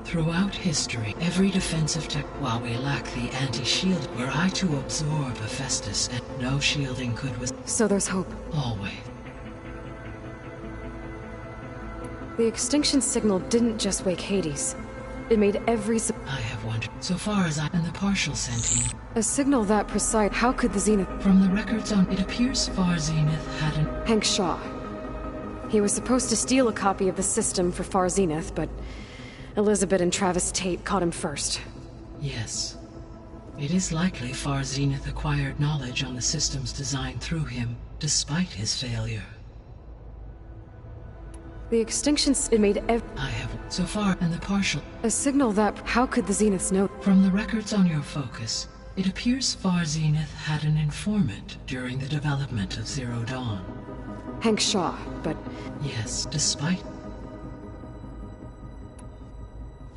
Throughout history, every defensive tech... While we lack the anti-shield, were I to absorb Hephaestus, and no shielding could was... So there's hope. Always. The extinction signal didn't just wake Hades. It made every... I have wondered, so far as I... and the partial sentient... A signal that precise... How could the Zenith... From the records on... It appears Far Zenith had an... Hank Shaw. He was supposed to steal a copy of the system for Far Zenith, but Elizabeth and Travis Tate caught him first. Yes. It is likely Far Zenith acquired knowledge on the systems designed through him, despite his failure. The extinction... It made I have, so far, and the partial... A signal that... How could the Zeniths know... From the records on your focus, it appears Far Zenith had an informant during the development of Zero Dawn. Hank Shaw, but... Yes, despite...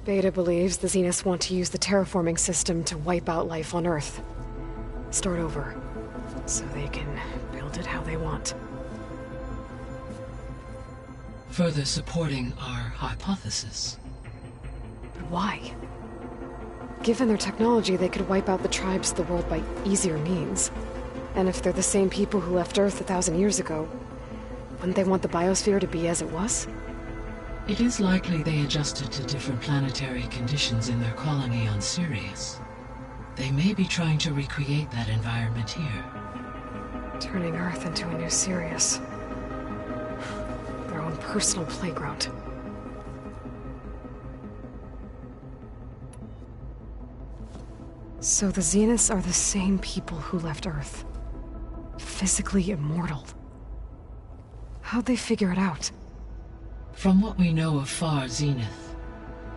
Beta believes the Zeniths want to use the terraforming system to wipe out life on Earth. Start over. So they can build it how they want. further supporting our hypothesis. But why? Given their technology, they could wipe out the tribes of the world by easier means. And if they're the same people who left Earth 1,000 years ago, wouldn't they want the biosphere to be as it was? It is likely they adjusted to different planetary conditions in their colony on Sirius. They may be trying to recreate that environment here. Turning Earth into a new Sirius. Their own personal playground. So the Zeniths are the same people who left Earth. Physically immortal. How'd they figure it out? From what we know of Far Zenith,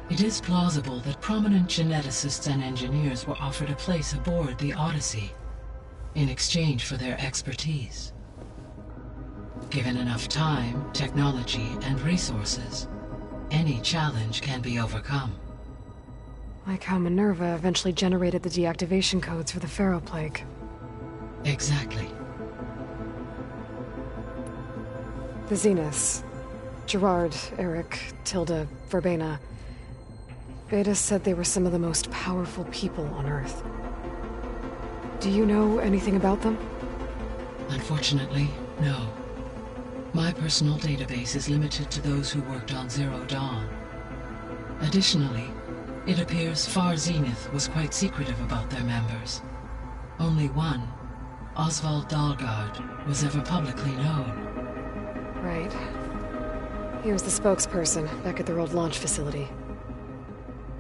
it is plausible that prominent geneticists and engineers were offered a place aboard the Odyssey in exchange for their expertise. Given enough time, technology, and resources, any challenge can be overcome. Like how Minerva eventually generated the deactivation codes for the Pharaoh Plague. Exactly. The Zeniths. Gerard, Eric, Tilda, Verbena. Beta said they were some of the most powerful people on Earth. Do you know anything about them? Unfortunately, no. My personal database is limited to those who worked on Zero Dawn. Additionally, it appears Far Zenith was quite secretive about their members. Only one, Oswald Dahlgard, was ever publicly known. Right. He was the spokesperson back at their old launch facility.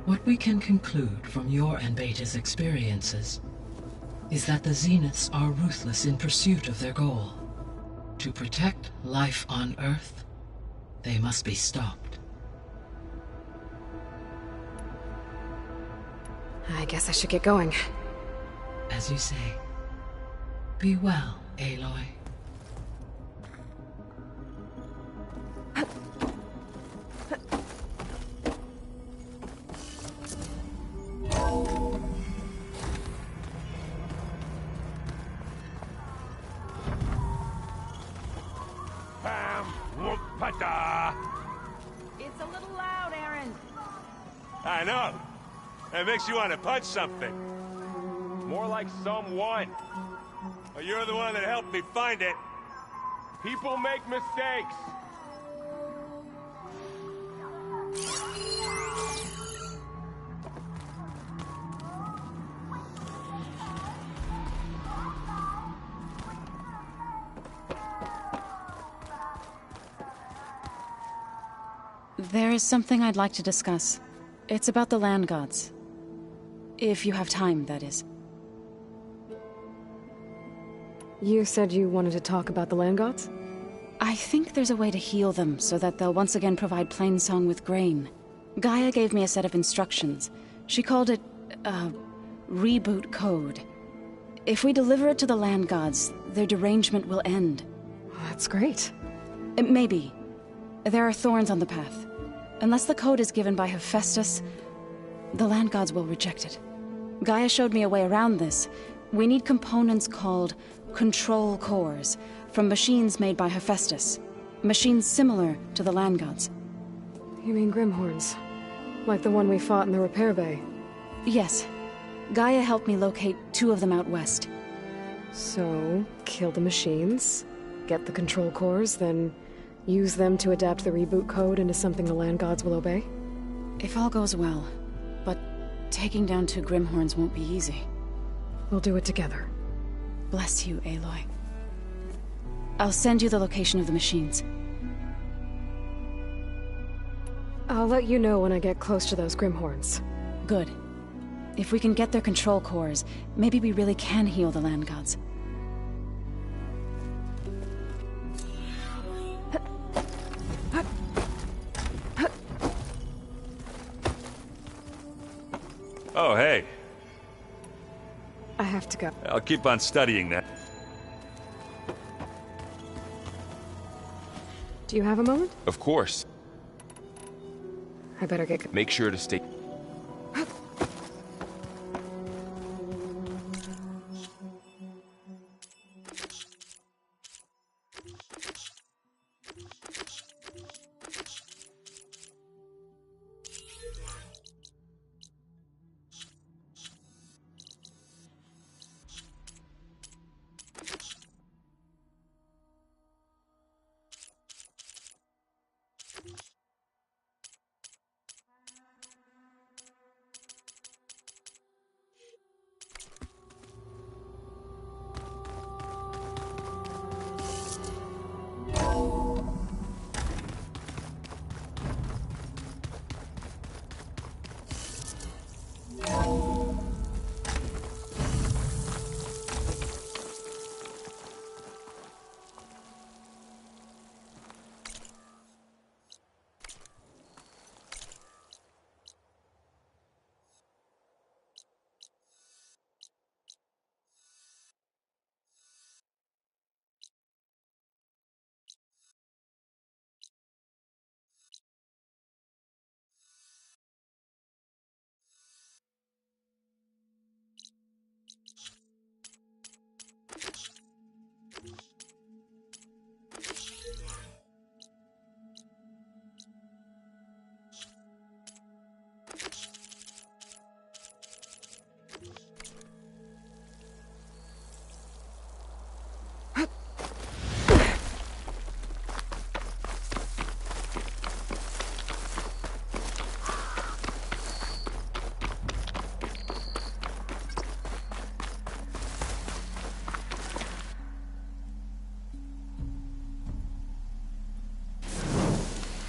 What we can conclude from your and Beta's experiences is that the Zeniths are ruthless in pursuit of their goal. To protect life on Earth, they must be stopped. I guess I should get going. As you say. Be well, Aloy. It's a little loud, Aaron. I know. It makes you want to punch something. More like someone. Well, you're the one that helped me find it. People make mistakes. There is something I'd like to discuss. It's about the land gods. If you have time, that is. You said you wanted to talk about the land gods? I think there's a way to heal them so that they'll once again provide Plainsong with grain. Gaia gave me a set of instructions. She called it, reboot code. If we deliver it to the land gods, their derangement will end. That's great. Maybe. There are thorns on the path. Unless the code is given by Hephaestus, the land gods will reject it. Gaia showed me a way around this. We need components called control cores from machines made by Hephaestus. Machines similar to the land gods. You mean Grimhorns? Like the one we fought in the repair bay? Yes. Gaia helped me locate 2 of them out west. So, kill the machines, get the control cores, then use them to adapt the reboot code into something the land gods will obey? If all goes well. But taking down 2 Grimhorns won't be easy. We'll do it together. Bless you, Aloy. I'll send you the location of the machines. I'll let you know when I get close to those Grimhorns. Good. If we can get their control cores, maybe we really can heal the land gods. Oh, hey. I have to go. I'll keep on studying that. Do you have a moment? Of course. I better get... Make sure to stay...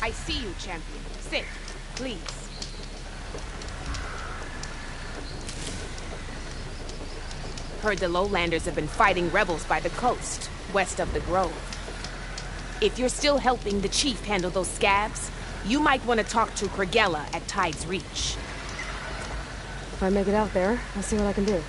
I see you, champion. Sit, please. Heard the Lowlanders have been fighting rebels by the coast, west of the Grove. If you're still helping the chief handle those scabs, you might want to talk to Kragella at Tide's Reach. If I make it out there, I'll see what I can do.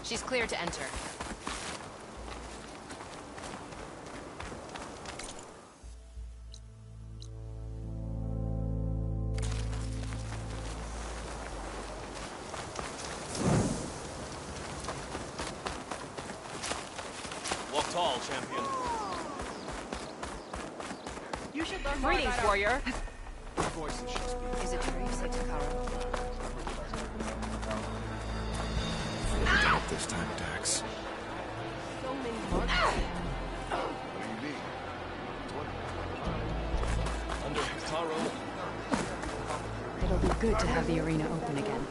She's clear to enter. Walk tall, champion. You should learn more. Greetings, warrior. Voices should speak. Is it true you say Takaro? Not this time, Dax. So many marks. What do you mean? Under Taro. It'll be good to have the arena open again.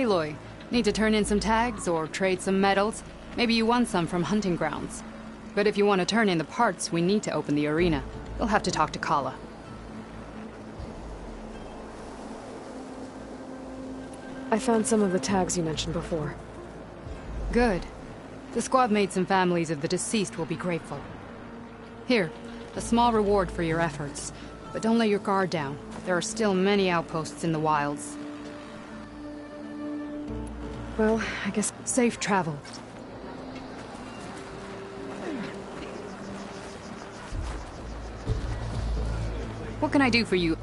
Aloy. Need to turn in some tags or trade some medals? Maybe you won some from hunting grounds. But if you want to turn in the parts, we need to open the arena. You'll have to talk to Kala. I found some of the tags you mentioned before. Good. The squad mates and families of the deceased will be grateful. Here, a small reward for your efforts. But don't let your guard down. There are still many outposts in the wilds. Well, I guess... Safe travel. What can I do for you?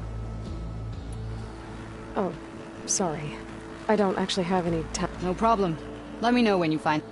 Oh, sorry. I don't actually have any time. No problem. Let me know when you find...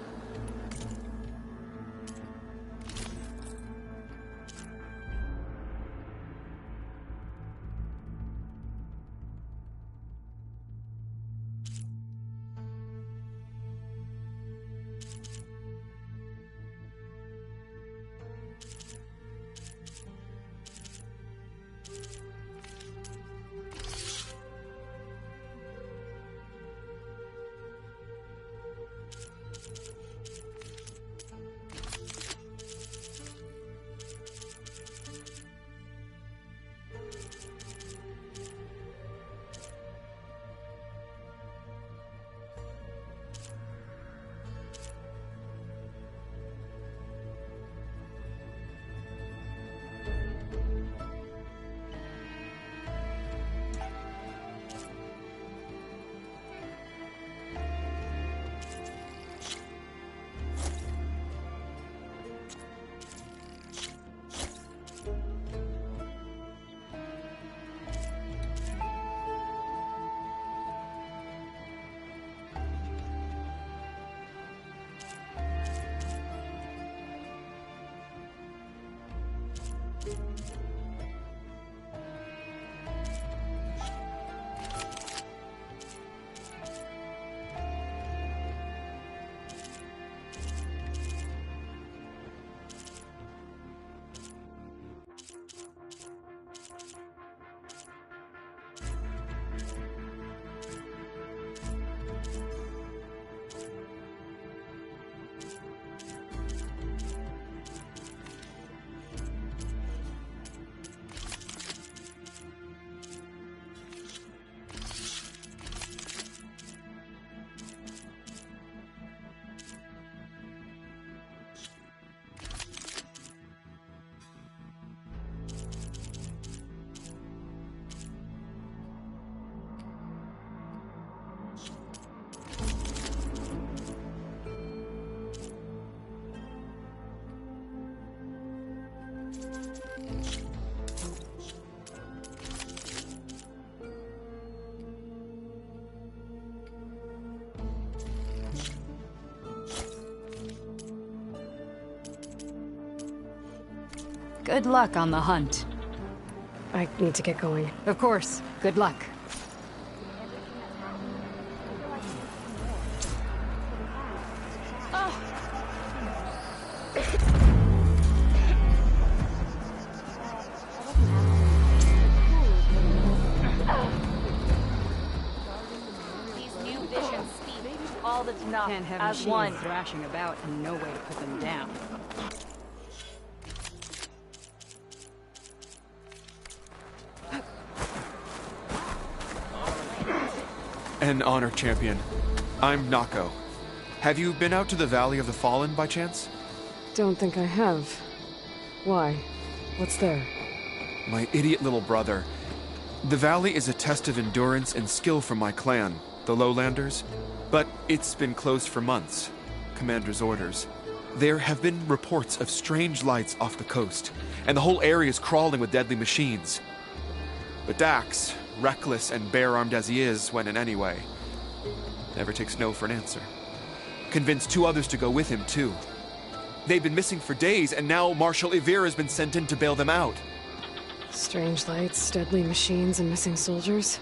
Good luck on the hunt. I need to get going. Of course. Good luck. These new visions speak all that's not Can't have as machines one. thrashing about and no way to put them down. An honor, champion. I'm Nako. Have you been out to the Valley of the Fallen by chance? Don't think I have. Why? What's there? My idiot little brother. The valley is a test of endurance and skill for my clan, the Lowlanders. But it's been closed for months. Commander's orders. There have been reports of strange lights off the coast, and the whole area is crawling with deadly machines. But Dax, reckless and bare-armed as he is when in any way, never takes no for an answer. Convinced 2 others to go with him, too. They've been missing for days, and now Marshal Ivir has been sent in to bail them out. Strange lights, deadly machines, and missing soldiers.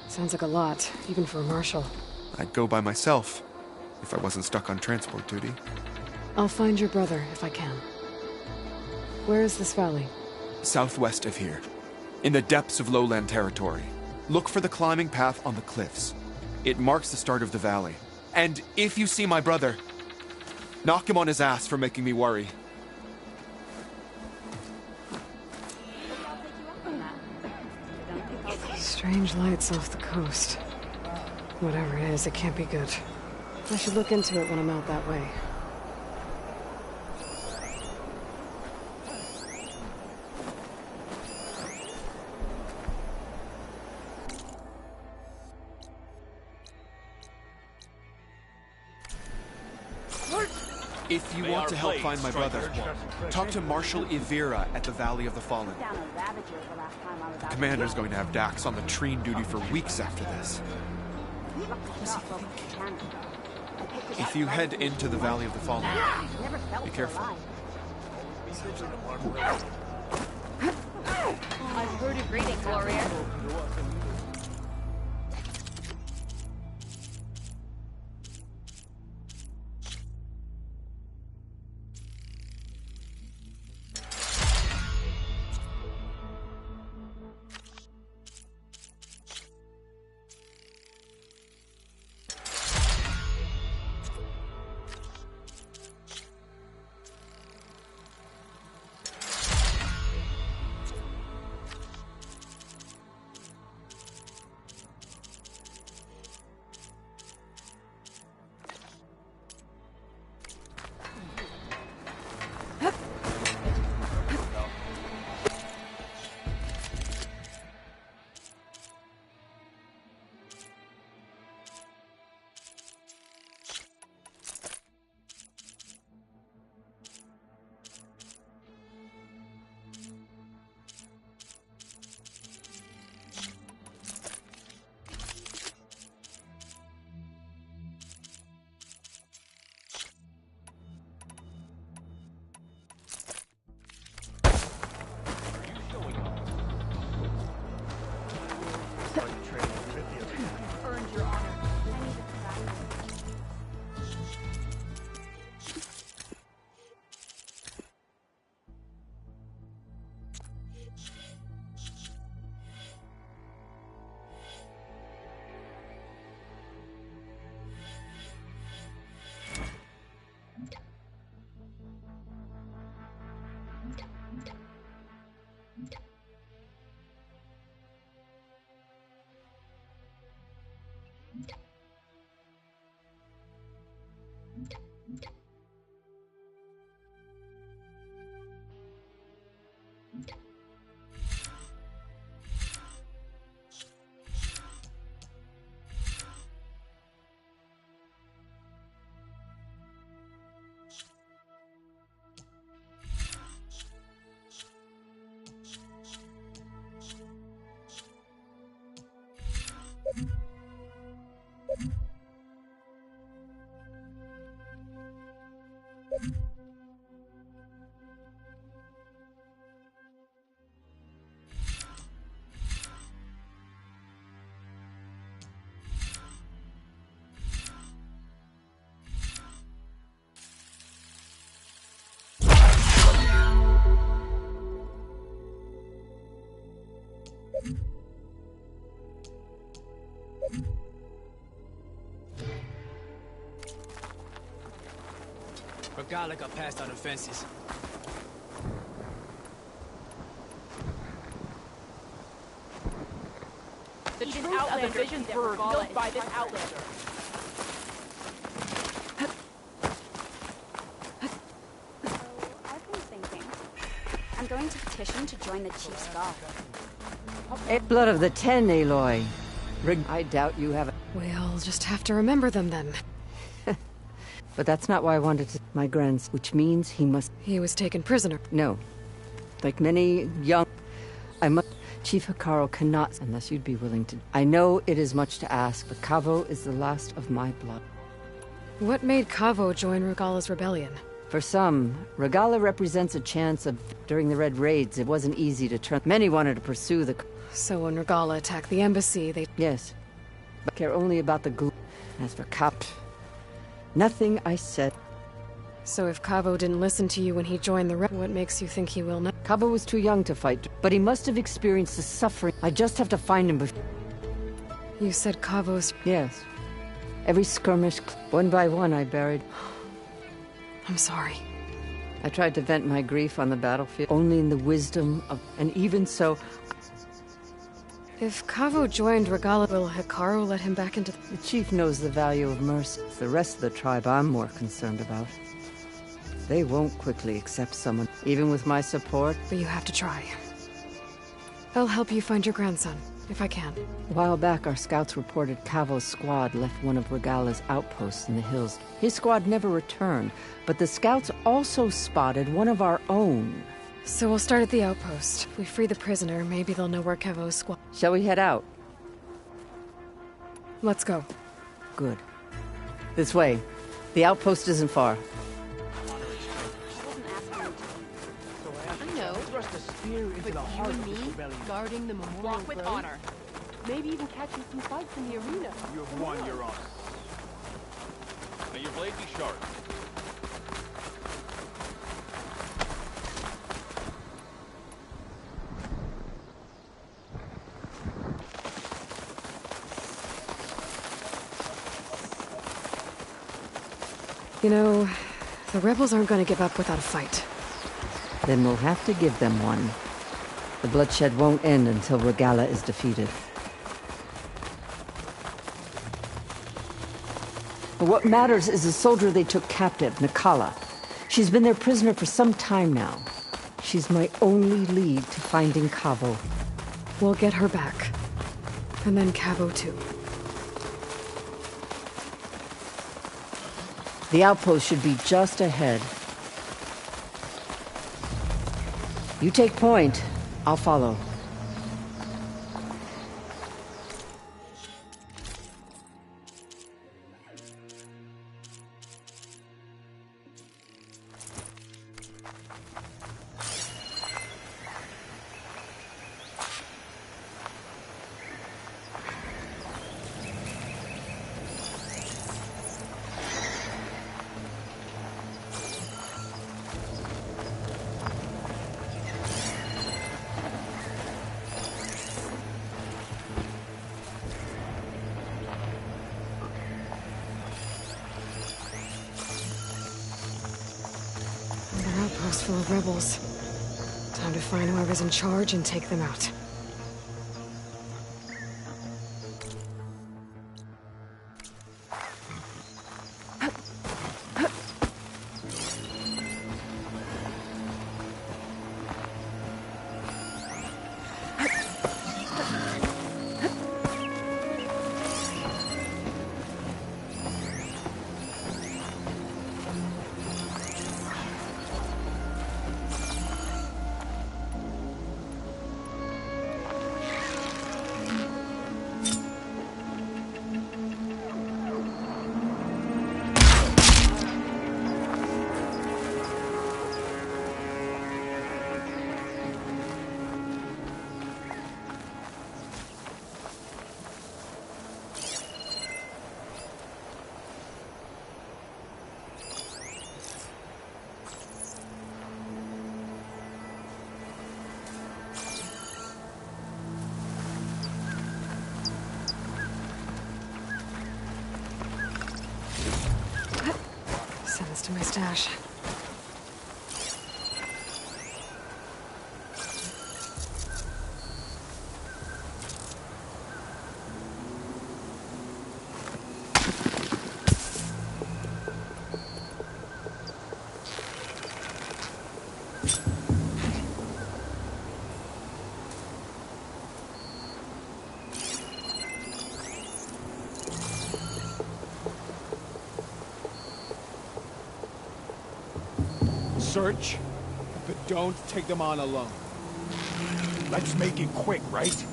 Sounds like a lot, even for a marshal. I'd go by myself, if I wasn't stuck on transport duty. I'll find your brother, if I can. Where is this valley? Southwest of here. In the depths of lowland territory. Look for the climbing path on the cliffs. It marks the start of the valley. And if you see my brother, knock him on his ass for making me worry. Strange lights off the coast. Whatever it is, it can't be good. I should look into it when I'm out that way. If you want to help find my brother, talk to Marshal Ivira at the Valley of the Fallen. The commander's going to have Dax on latrine duty for weeks after this. If you head into the Valley of the Fallen, be careful. I've heard a greeting, warrior. Regala got past our defenses. The truth of the visions were revealed by this outlander. I've been thinking. I'm going to petition to join the Chief's Guard. Blood of the Ten, Aloy. I doubt you have a... We'll just have to remember them then. But that's not why I wanted to... My grandson, which means he must... He was taken prisoner. No. Like many young... I must... Chief Hekarro cannot, unless you'd be willing to... I know it is much to ask, but Kavo is the last of my blood. What made Kavo join Regala's rebellion? For some, Regala represents a chance of... During the Red Raids, it wasn't easy to turn... Many wanted to pursue the... So when Regala attacked the embassy, they... Yes. But care only about the glue. As for Kap... Nothing I said. So if Kavo didn't listen to you when he joined the what makes you think he will not? Kavo was too young to fight, but he must have experienced the suffering. I just have to find him before... You said Kavo's... Yes. Every skirmish, one by one, I buried. I'm sorry. I tried to vent my grief on the battlefield, only in the wisdom of... And even so... If Kavo joined Regalla, will Hikaru let him back into... The chief knows the value of mercy. It's the rest of the tribe I'm more concerned about. They won't quickly accept someone, even with my support. But you have to try. I'll help you find your grandson, if I can. A while back, our scouts reported Kavo's squad left one of Regalla's outposts in the hills. His squad never returned, but the scouts also spotted one of our own. So we'll start at the outpost. If we free the prisoner, maybe they'll know where Kavo's squad... Shall we head out? Let's go. Good. This way. The outpost isn't far. I know. Thrust a spear into the heart of this rebellion. Guarding the memorial Walk with grove. honor. Maybe even catching some fights in the arena. You have won your honor. May your blade be sharp. You know, the rebels aren't going to give up without a fight. Then we'll have to give them one. The bloodshed won't end until Regalla is defeated. But what matters is the soldier they took captive, Nikala. She's been their prisoner for some time now. She's my only lead to finding Kavo. We'll get her back. And then Kavo too. The outpost should be just ahead. You take point. I'll follow. Outpost full of rebels. Time to find whoever's in charge and take them out. Send this to my stash. Search, but don't take them on alone. Let's make it quick, right?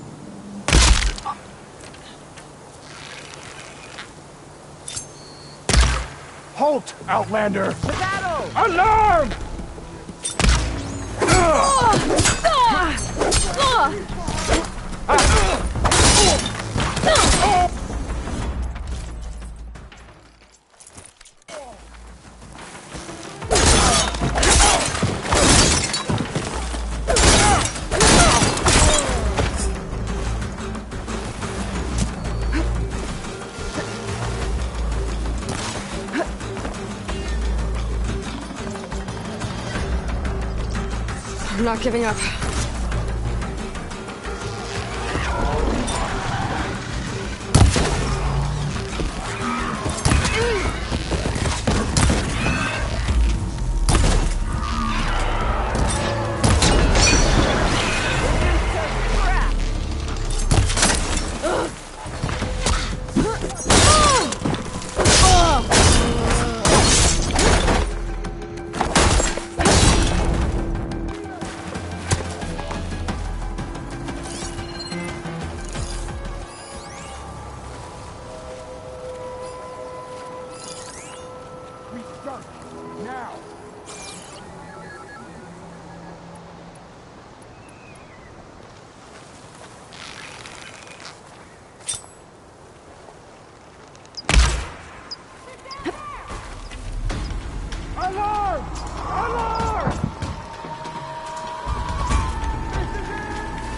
Halt, Outlander! To battle! Alarm! I'm not giving up.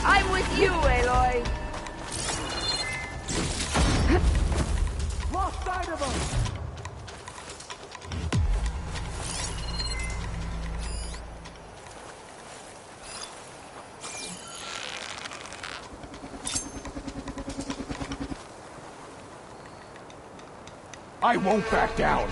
I'm with you, Aloy. Lost sight of him! I won't back down.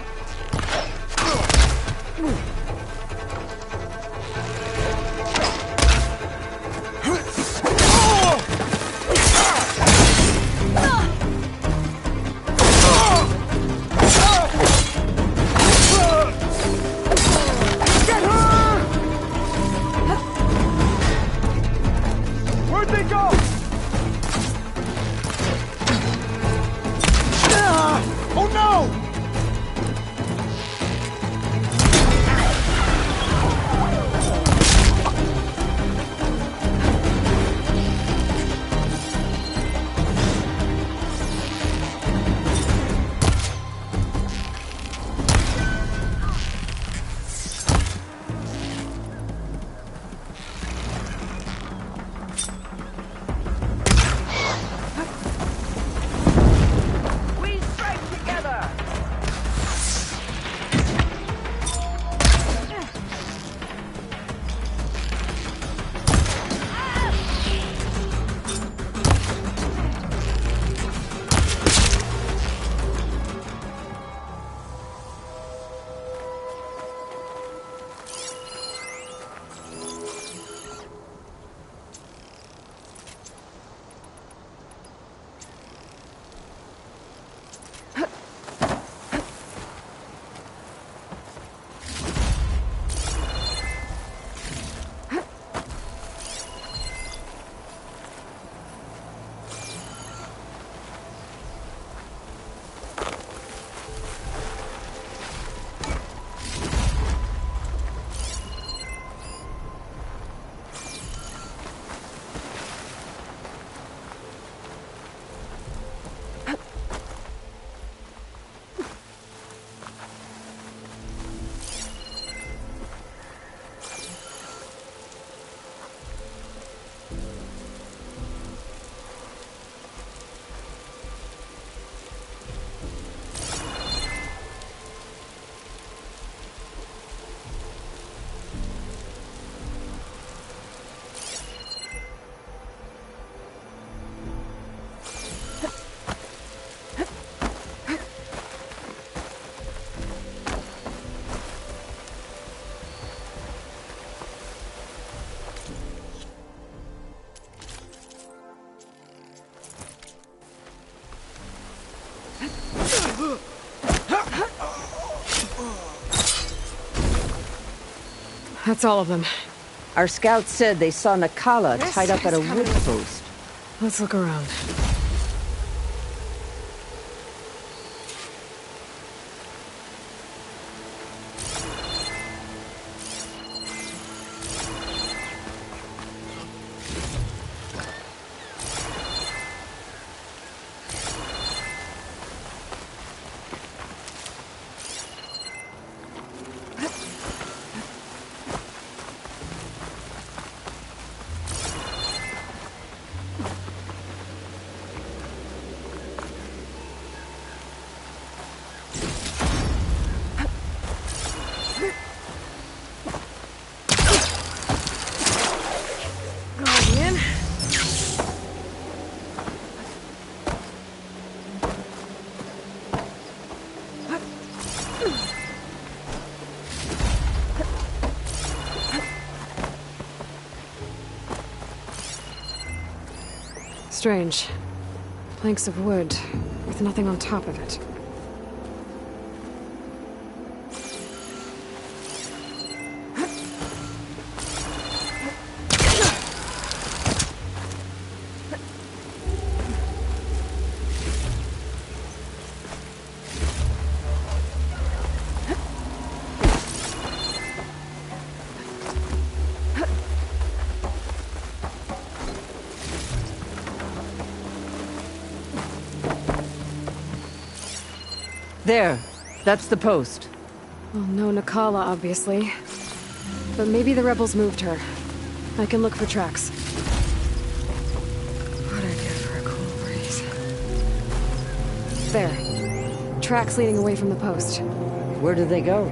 Where'd they go? Oh no! We strike together. That's all of them. Our scouts said they saw Nakala tied up at a wood post. Let's look around. strange. Planks of wood, with nothing on top of it. There. That's the post. Well, no Nakala, obviously. But maybe the rebels moved her. I can look for tracks. What'd I give for a cool breeze? There. Tracks leading away from the post. Where do they go?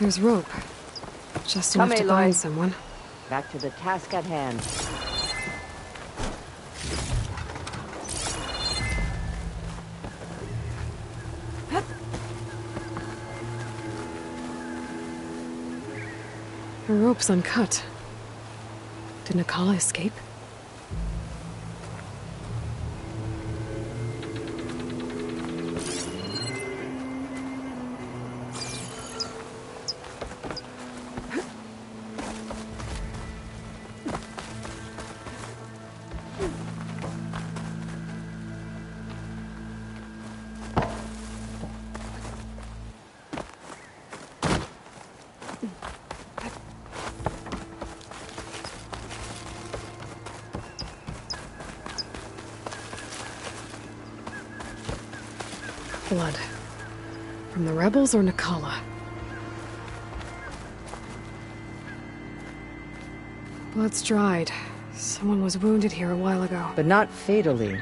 There's rope. Just enough to bind someone. Back to the task at hand. The rope's uncut. Did Nakala escape? Blood. From the rebels or Nakala? Blood's dried. Someone was wounded here a while ago. But not fatally.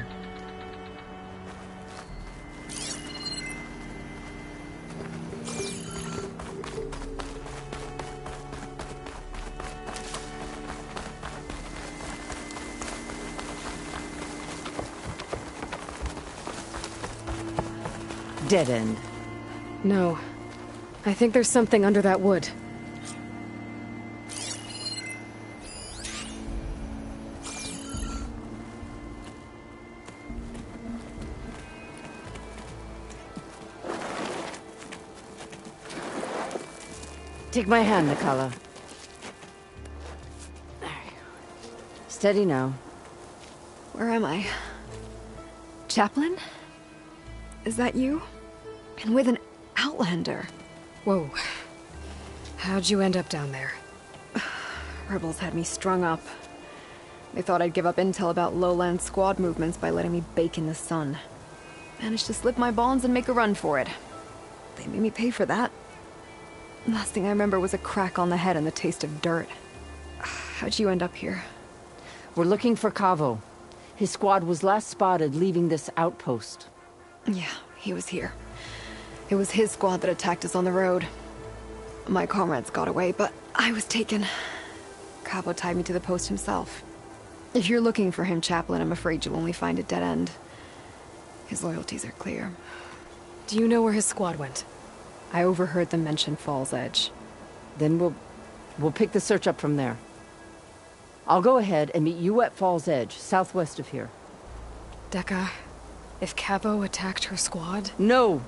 Dead end. No. I think there's something under that wood. Take my hand, Nakala. Steady now. Where am I? Chaplain? Is that you? And with an Outlander. Whoa. How'd you end up down there? Rebels had me strung up. They thought I'd give up intel about lowland squad movements by letting me bake in the sun. Managed to slip my bonds and make a run for it. They made me pay for that. Last thing I remember was a crack on the head and the taste of dirt. How'd you end up here? We're looking for Kavo. His squad was last spotted leaving this outpost. Yeah, he was here. It was his squad that attacked us on the road. My comrades got away, but I was taken. Kavo tied me to the post himself. If you're looking for him, Chaplain, I'm afraid you'll only find a dead end. His loyalties are clear. Do you know where his squad went? I overheard them mention Fall's Edge. Then we'll pick the search up from there. I'll go ahead and meet you at Fall's Edge, southwest of here. Dekka, if Kavo attacked her squad? No!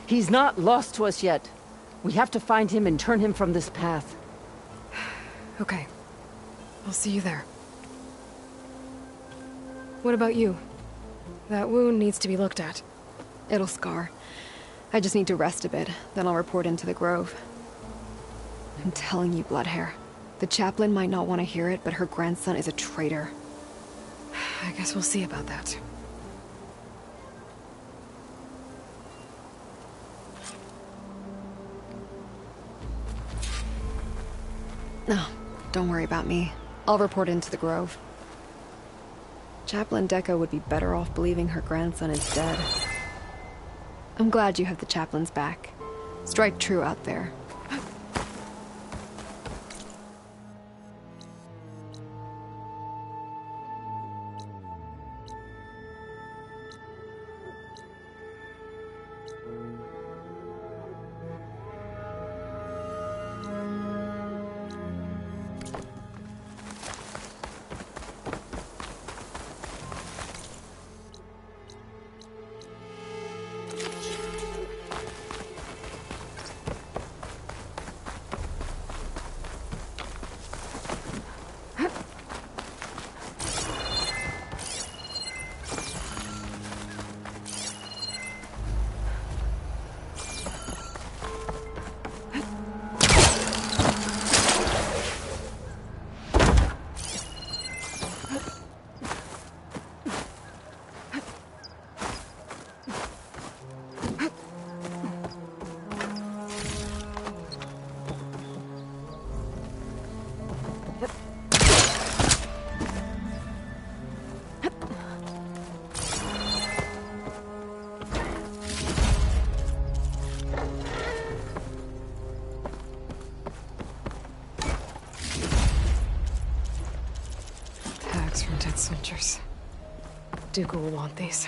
He's not lost to us yet. We have to find him and turn him from this path. Okay. I'll see you there. What about you? That wound needs to be looked at. It'll scar. I just need to rest a bit, then I'll report into the Grove. I'm telling you, Bloodhair, The chaplain might not want to hear it, but her grandson is a traitor. I guess we'll see about that. No, don't worry about me. I'll report into the Grove. Chaplain Deco would be better off believing her grandson is dead. I'm glad you have the chaplain's back. Strike true out there. From dead soldiers. Dooku will want these.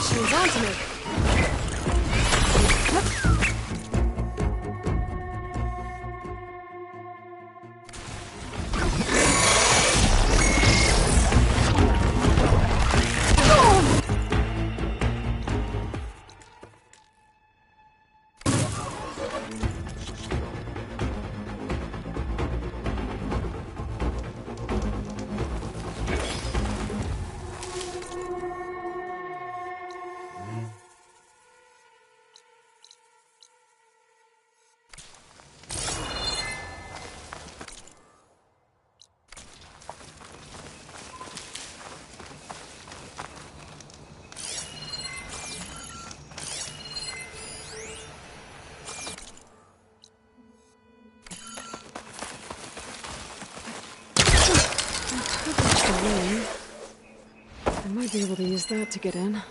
She was on to me. I might be able to use that to get in.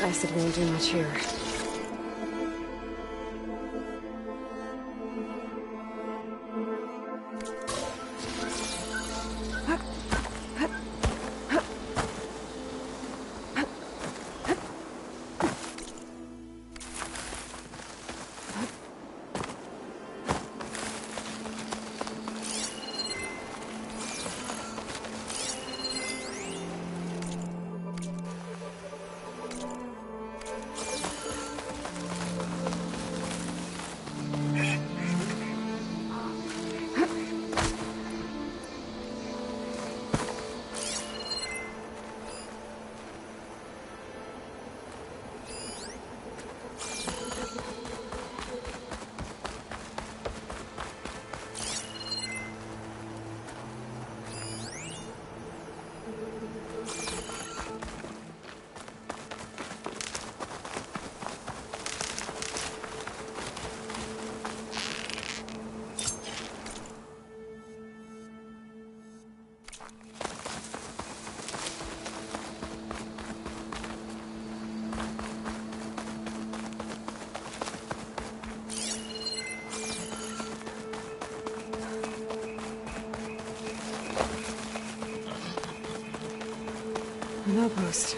Acid won't do much here. An outpost.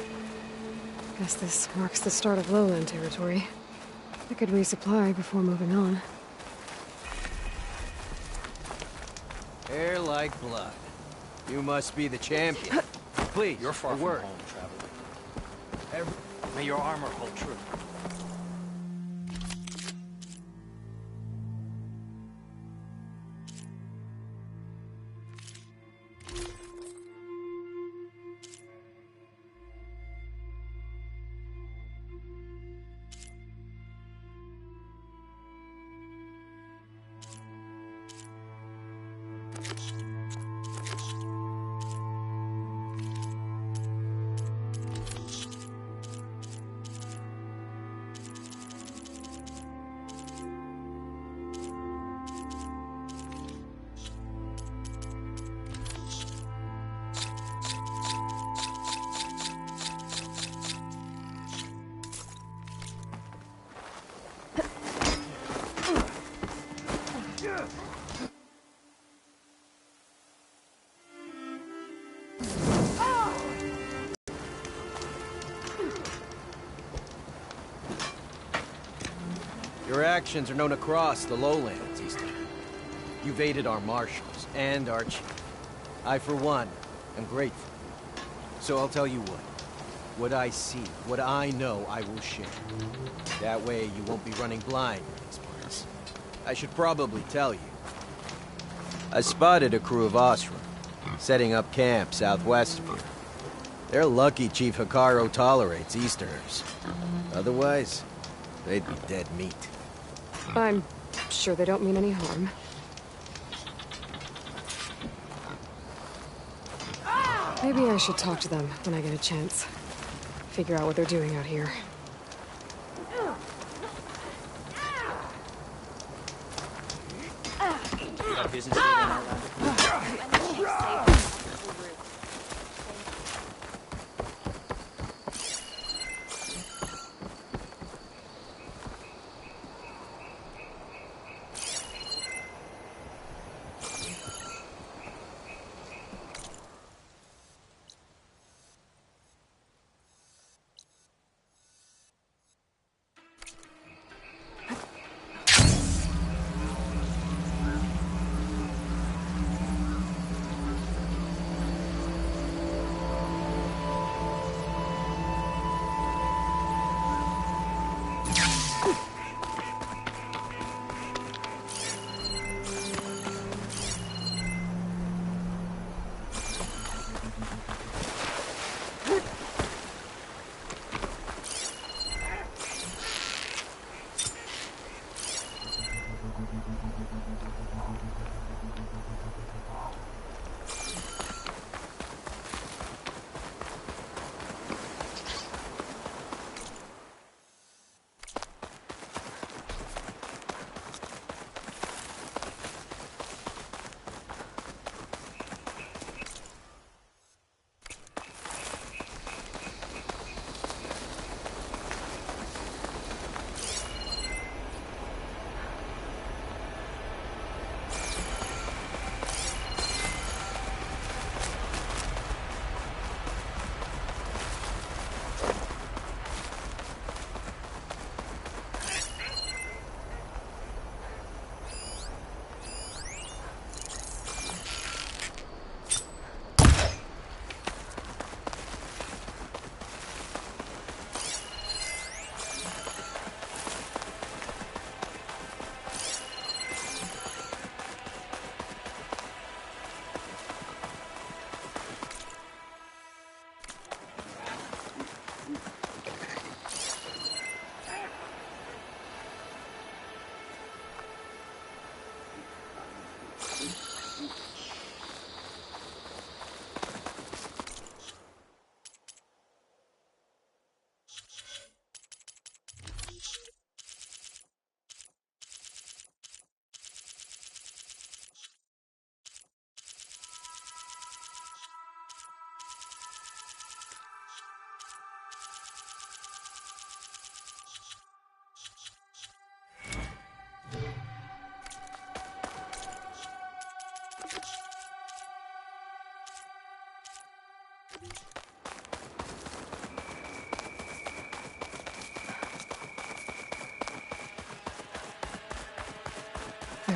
Guess this marks the start of lowland territory. I could resupply before moving on. Hair like blood. You must be the champion. Please, You're far a from word. home, traveler. May your armor hold true. Your actions are known across the lowlands, Eastern. You've aided our marshals and our chief. I, for one, am grateful. So I'll tell you what. What I see, what I know, I will share. That way you won't be running blind in these parts. I should probably tell you. I spotted a crew of Osram, setting up camp southwest of here. They're lucky Chief Hekarro tolerates Easterners. Otherwise, they'd be dead meat. I'm sure they don't mean any harm. Maybe I should talk to them when I get a chance. Figure out what they're doing out here. Got business here in Outlander?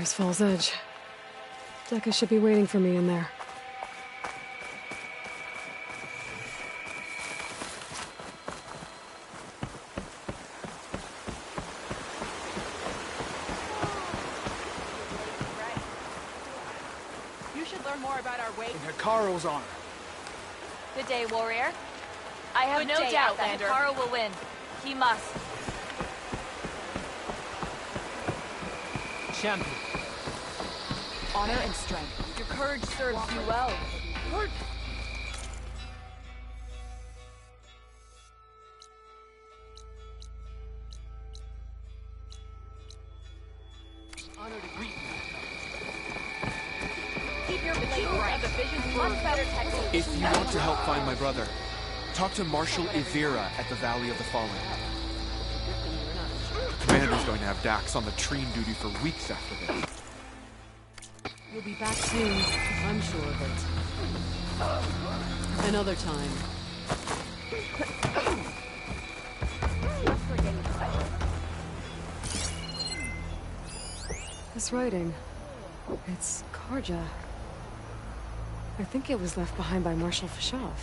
There's Falls Edge. Dekka should be waiting for me in there. You should learn more about our way. Hikaru's honor. Good day, warrior. I have no doubt that Hikaru will win. He must. Champion. Honor and strength. Your courage serves you well. Honor to greet you. Keep your blade right. The vision's much better technique. If you want to help find my brother, talk to Marshal Ivira at the Valley of the Fallen. The commander's going to have Dax on latrine duty for weeks after this. You'll be back soon, I'm sure of it. Another time. This writing, it's Karja. I think it was left behind by Marshal Fashav.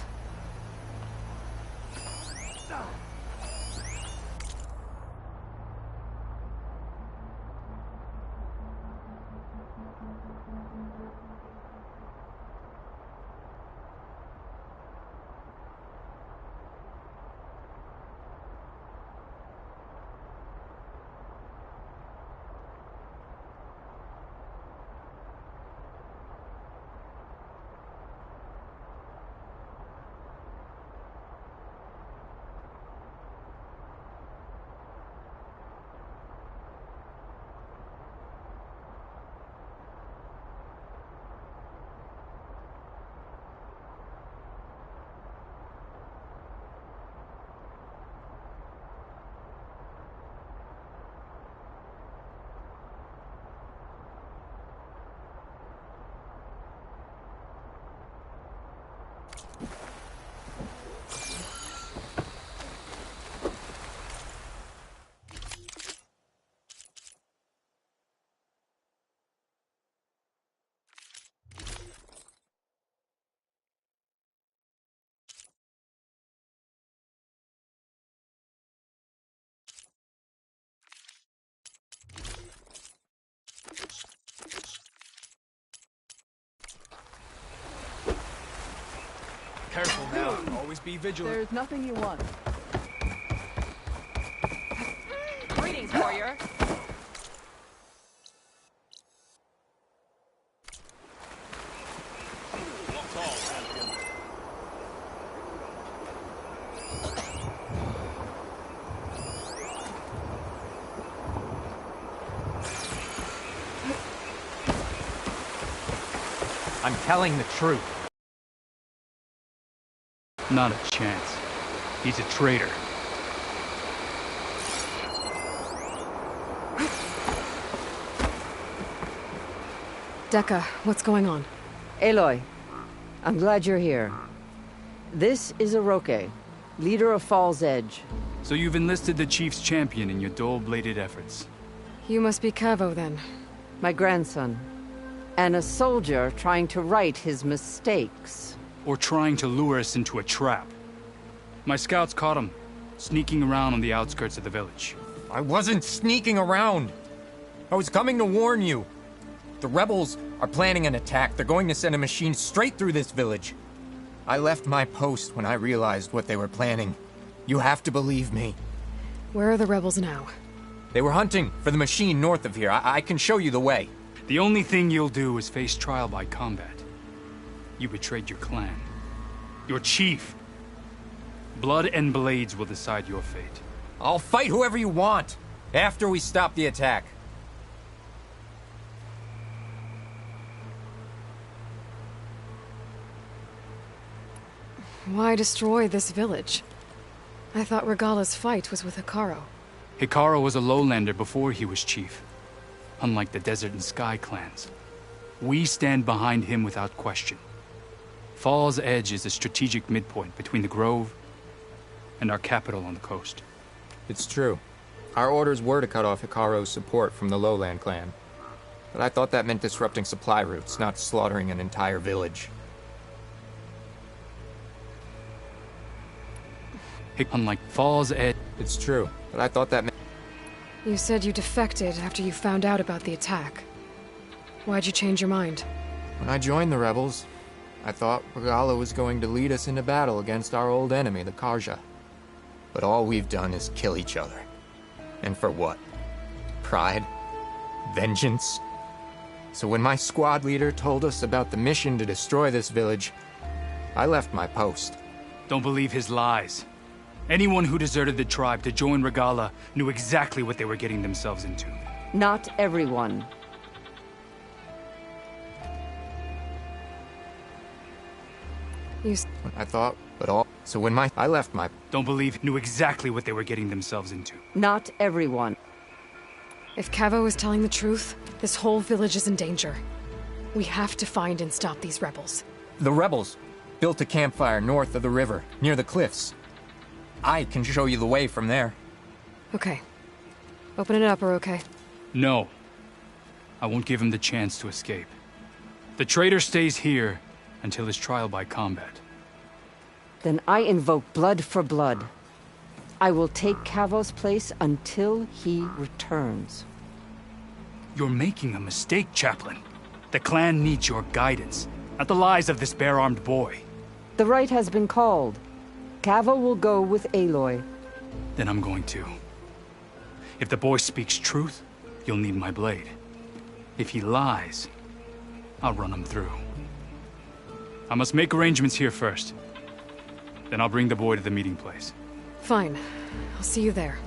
Careful now. Always be vigilant. There's nothing you want. Greetings, warrior. I'm telling the truth. Not a chance. He's a traitor. Dekka, what's going on? Aloy, I'm glad you're here. This is Oroke, leader of Falls Edge. So you've enlisted the Chief's champion in your dull-bladed efforts. You must be Kavo, then. My grandson. And a soldier trying to right his mistakes. Or trying to lure us into a trap. My scouts caught him, sneaking around on the outskirts of the village. I wasn't sneaking around. I was coming to warn you. The rebels are planning an attack. They're going to send a machine straight through this village. I left my post when I realized what they were planning. You have to believe me. Where are the rebels now? They were hunting for the machine north of here. I can show you the way. The only thing you'll do is face trial by combat. You betrayed your clan. Your chief. Blood and blades will decide your fate. I'll fight whoever you want, after we stop the attack. Why destroy this village? I thought Regala's fight was with Hikaru. Hikaru was a lowlander before he was chief. Unlike the Desert and Sky clans. We stand behind him without question. Falls Edge is a strategic midpoint between the Grove and our capital on the coast. It's true. Our orders were to cut off Hikaru's support from the Lowland clan. But I thought that meant disrupting supply routes, not slaughtering an entire village. Unlike Falls Edge. It's true, but I thought that meant... You said you defected after you found out about the attack. Why'd you change your mind? When I joined the rebels, I thought Regalla was going to lead us into battle against our old enemy, the Carja. But all we've done is kill each other. And for what? Pride? Vengeance? So when my squad leader told us about the mission to destroy this village, I left my post. Don't believe his lies. Anyone who deserted the tribe to join Regalla knew exactly what they were getting themselves into. Not everyone. I thought, but all... So when I left my... Don't believe knew exactly what they were getting themselves into. Not everyone. If Cavo is telling the truth, this whole village is in danger. We have to find and stop these rebels. The rebels built a campfire north of the river, near the cliffs. I can show you the way from there. Okay. Open it up, or okay? No. I won't give him the chance to escape. The traitor stays here until his trial by combat. Then I invoke blood for blood. I will take Cavo's place until he returns. You're making a mistake, Chaplain. The clan needs your guidance, not the lies of this bare-armed boy. The right has been called. Cavo will go with Aloy. Then I'm going to. If the boy speaks truth, you'll need my blade. If he lies, I'll run him through. I must make arrangements here first. Then I'll bring the boy to the meeting place. Fine. I'll see you there.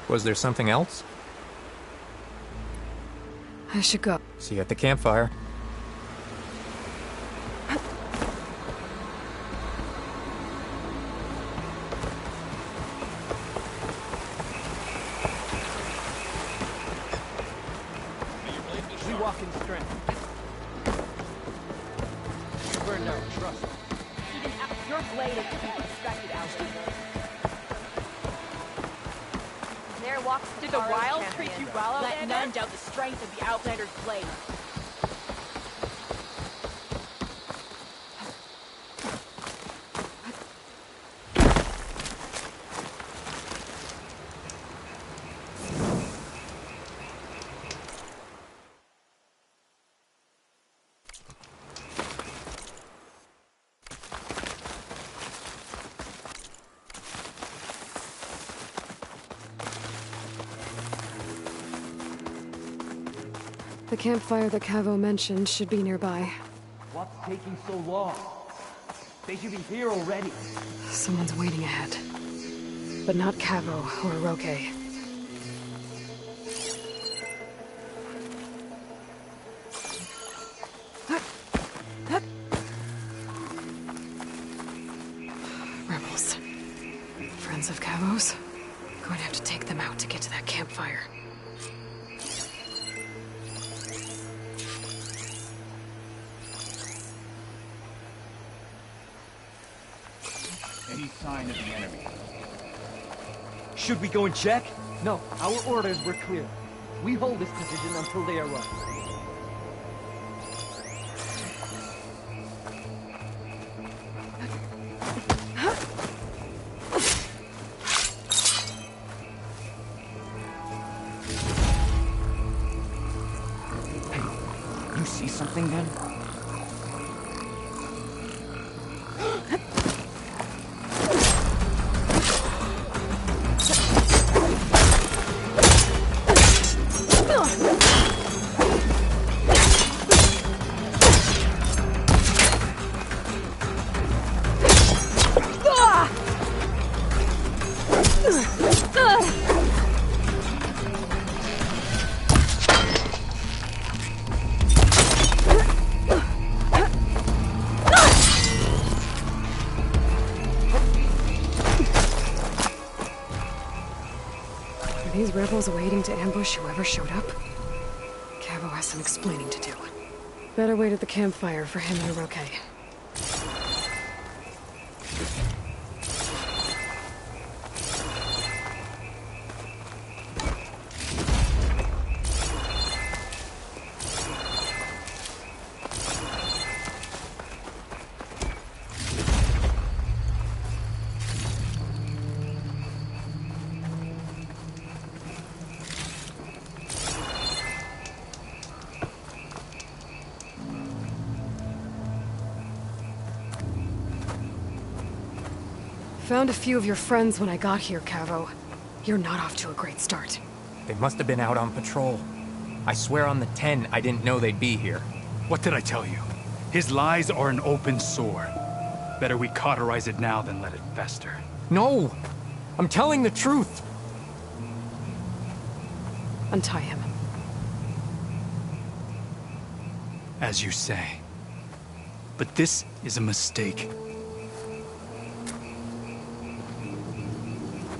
Was there something else? I should go. See you at the campfire. We walk in strength. You burned out, trust. Even your blade is to be respected, Outlander. There walks Did the wild treat you well, Outlander? Let none doubt the strength of the Outlander's blade. The campfire that Cavo mentioned should be nearby. What's taking so long? They should be here already. Someone's waiting ahead. But not Cavo or Roque. Rebels. Friends of Cavo's? Going to have to take them out to get to that campfire. Any sign of the enemy? Should we go and check? No, our orders were clear. We hold this position until they arrive. Hey, you see something then? These rebels waiting to ambush whoever showed up? Cavo has some explaining to do. Better wait at the campfire for him and Roque. Found a few of your friends when I got here, Cavo. You're not off to a great start. They must have been out on patrol. I swear on the 10, I didn't know they'd be here. What did I tell you? His lies are an open sore. Better we cauterize it now than let it fester. No! I'm telling the truth! Untie him. As you say. But this is a mistake.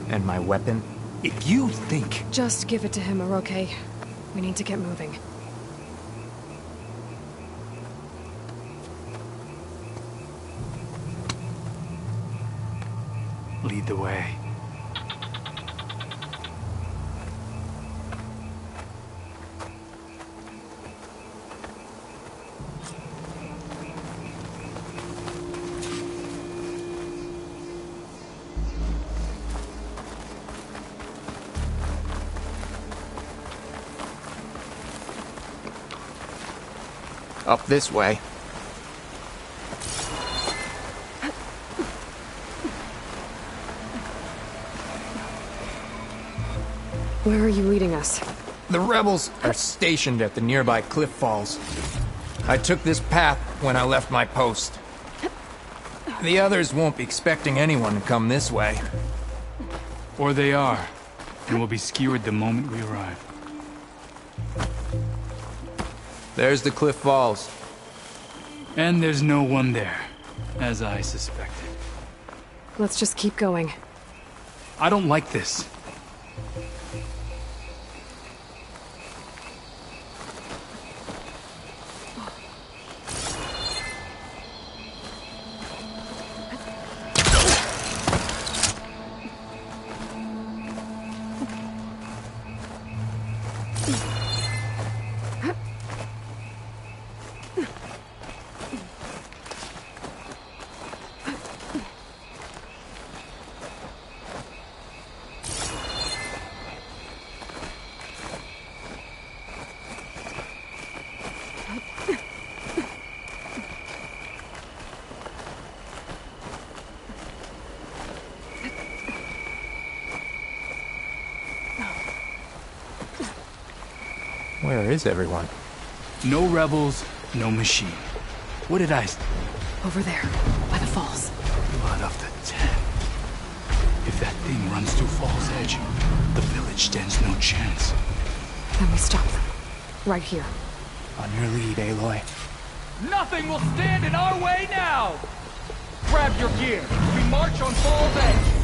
And my weapon? If you think... Just give it to him, Oroke. We need to get moving. Lead the way. Up this way. Where are you leading us? The rebels are stationed at the nearby cliff falls. I took this path when I left my post. The others won't be expecting anyone to come this way. Or they are, and will be skewered the moment we arrive. There's the cliff falls. And there's no one there, as I suspected. Let's just keep going. I don't like this. Where is everyone? No rebels, no machine. What did I... Over there, by the falls. Blood of the 10. If that thing runs through Fall's Edge, the village stands no chance. Then we stop them. Right here. On your lead, Aloy. Nothing will stand in our way now! Grab your gear. We march on Fall's Edge.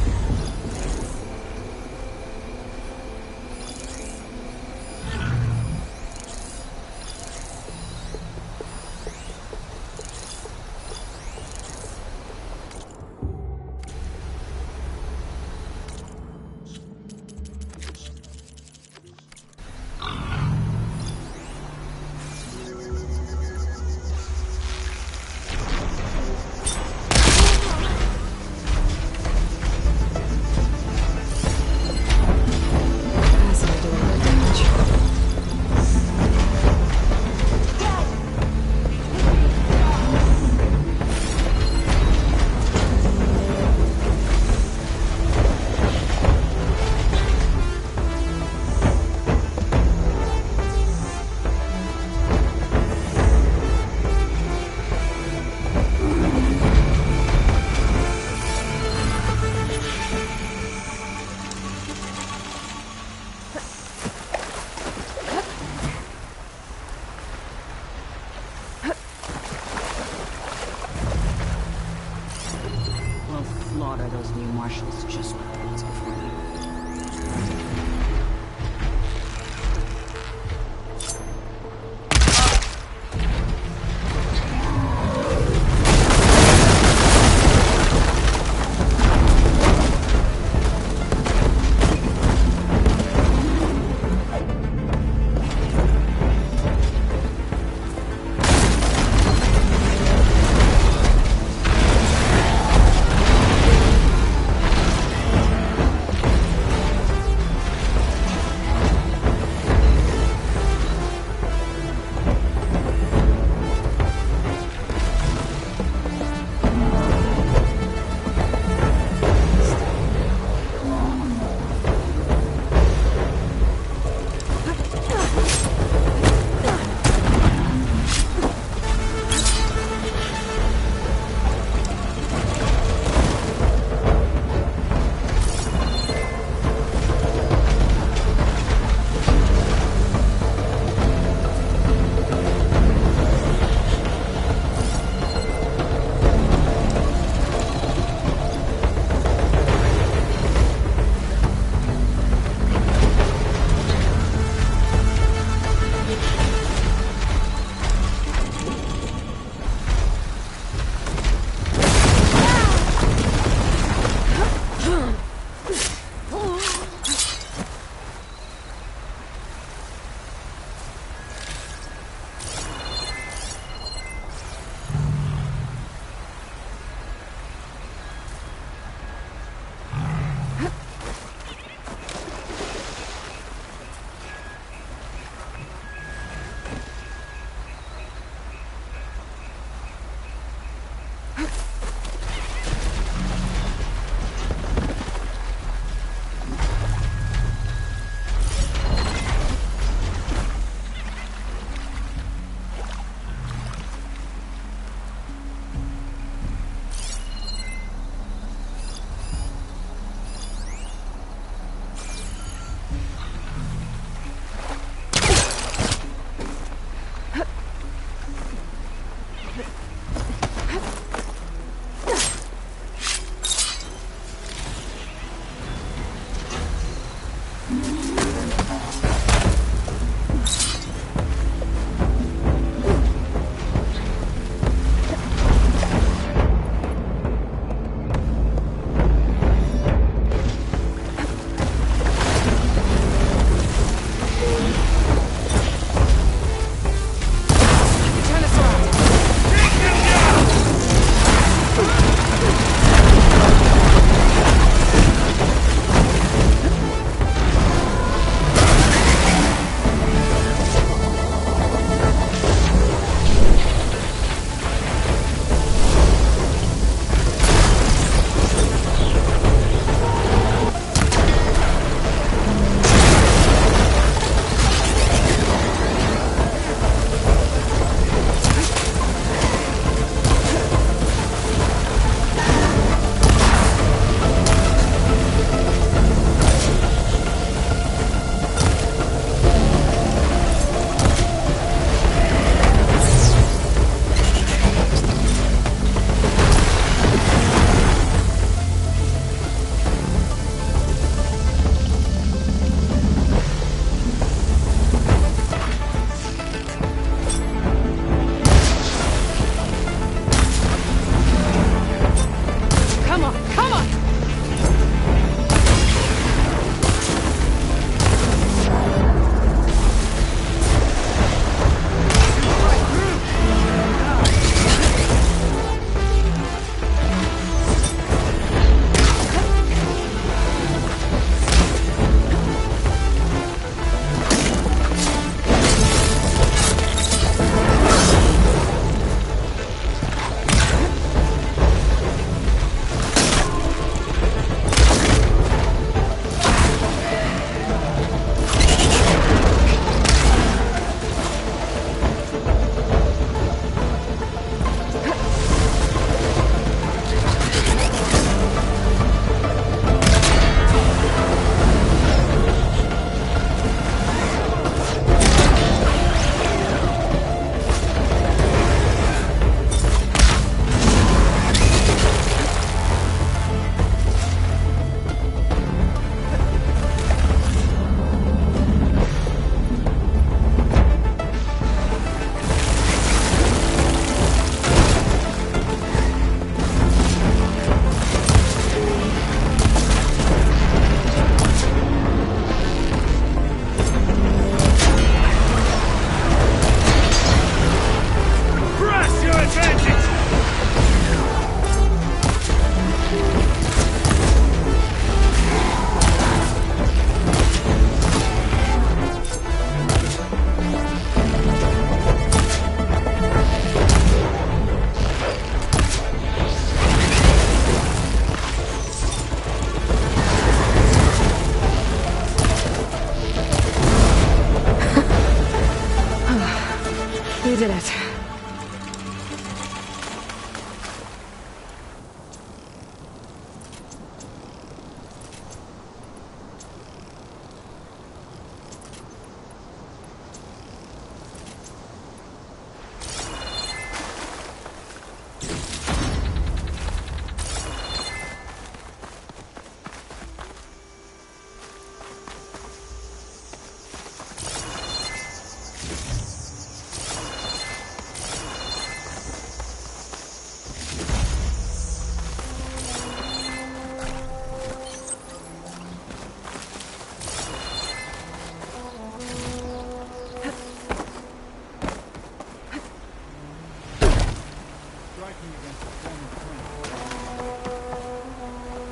did it.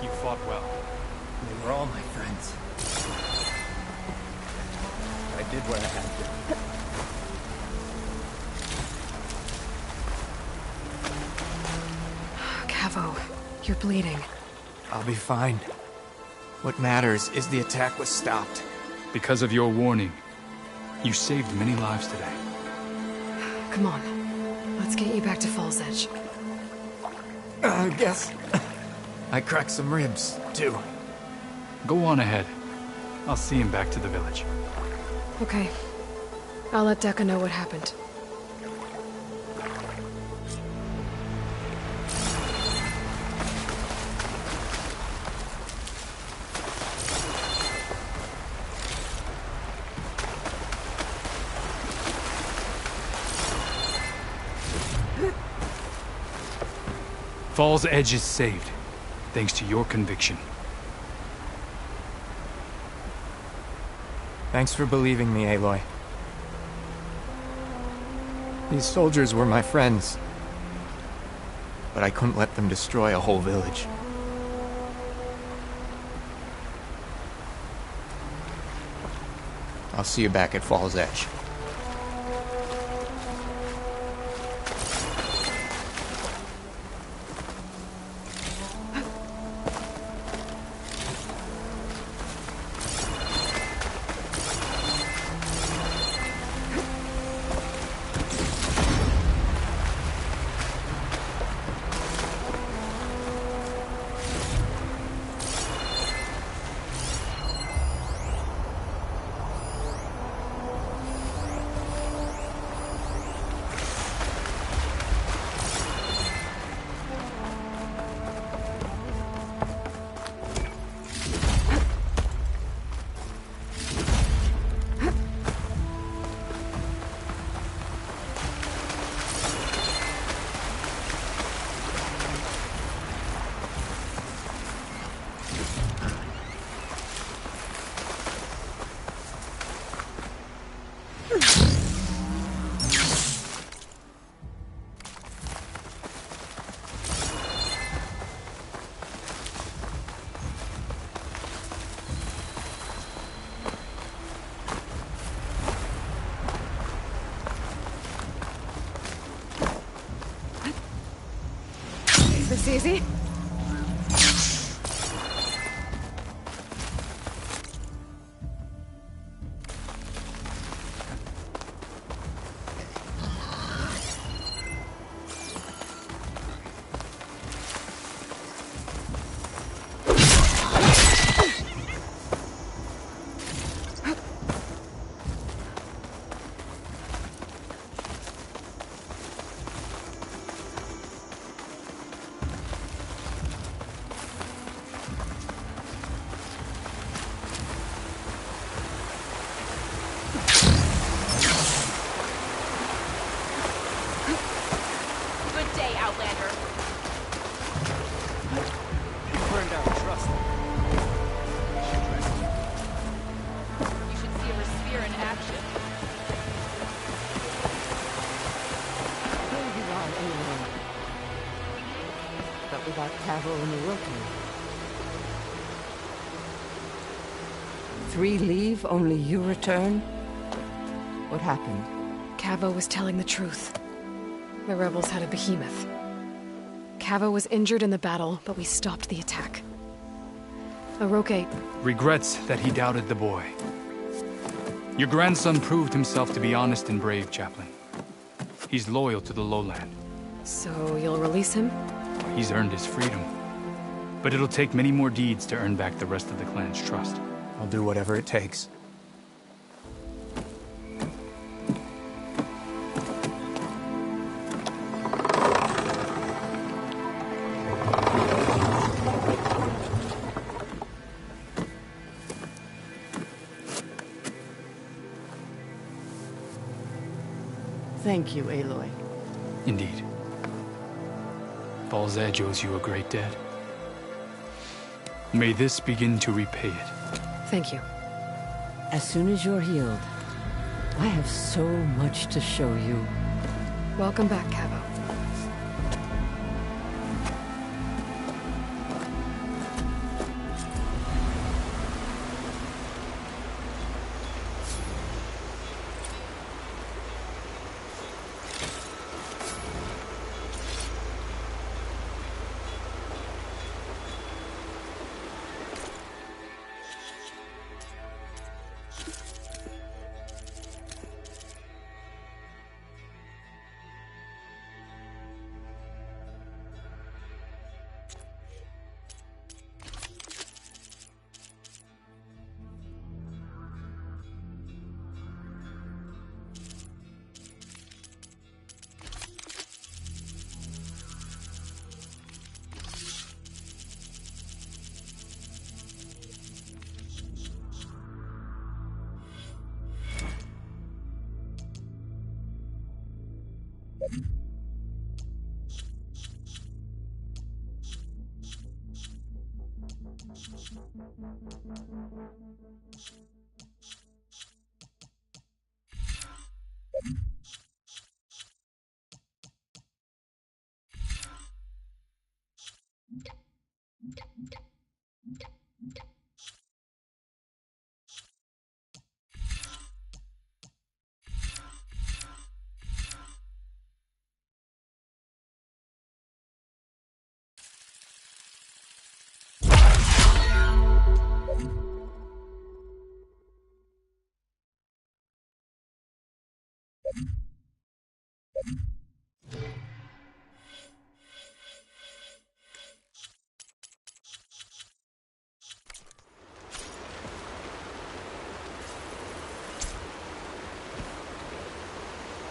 You fought well. They were all my friends. I did what I had to. Cavo, you're bleeding. I'll be fine. What matters is the attack was stopped. Because of your warning, you saved many lives today. Come on. Let's get you back to Falls Edge. I guess I cracked some ribs, too. Go on ahead. I'll see him back to the village. Okay. I'll let Dekka know what happened. Falls Edge is saved, thanks to your conviction. Thanks for believing me, Aloy. These soldiers were my friends, but I couldn't let them destroy a whole village. I'll see you back at Falls Edge. Is this easy? Without Cavo and Orochi. 3 leave, only you return? What happened? Cavo was telling the truth. The rebels had a behemoth. Cavo was injured in the battle, but we stopped the attack. Orochi regrets that he doubted the boy. Your grandson proved himself to be honest and brave, Chaplain. He's loyal to the lowland. So you'll release him? He's earned his freedom. But it'll take many more deeds to earn back the rest of the clan's trust. I'll do whatever it takes. Thank you, Aloy. Indeed. Falls Edge owes you a great debt. May this begin to repay it. Thank you. As soon as you're healed, I have so much to show you. Welcome back, Cavo.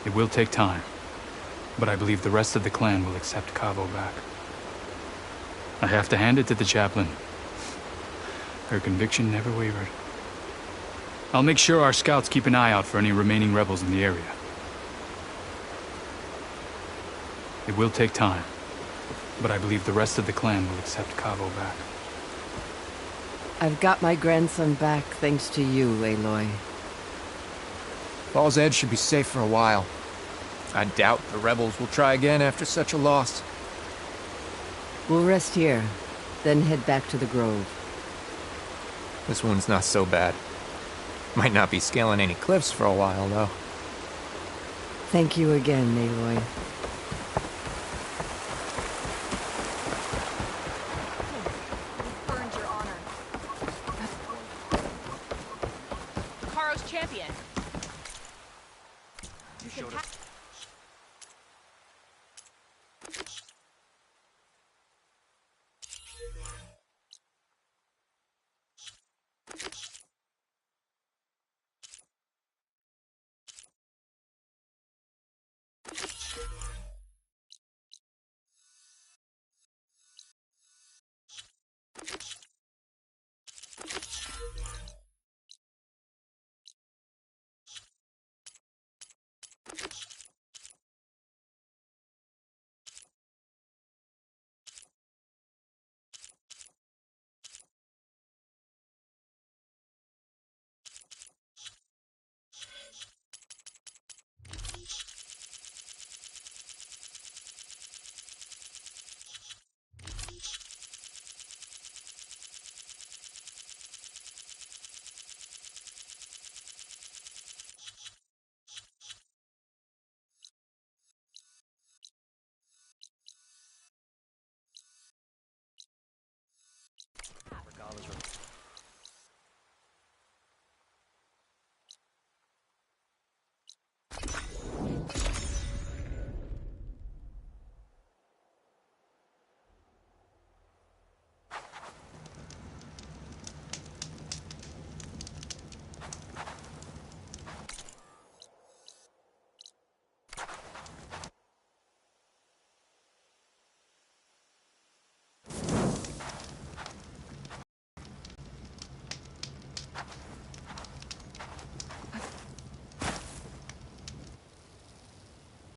It will take time, but I believe the rest of the clan will accept Cavo back. I have to hand it to the chaplain. Her conviction never wavered. I'll make sure our scouts keep an eye out for any remaining rebels in the area. It will take time, but I believe the rest of the clan will accept Cavo back. I've got my grandson back thanks to you, Aloy. Falls Edge should be safe for a while. I doubt the rebels will try again after such a loss. We'll rest here, then head back to the Grove. This one's not so bad. Might not be scaling any cliffs for a while, though. Thank you again, Aloy. Caro's champion.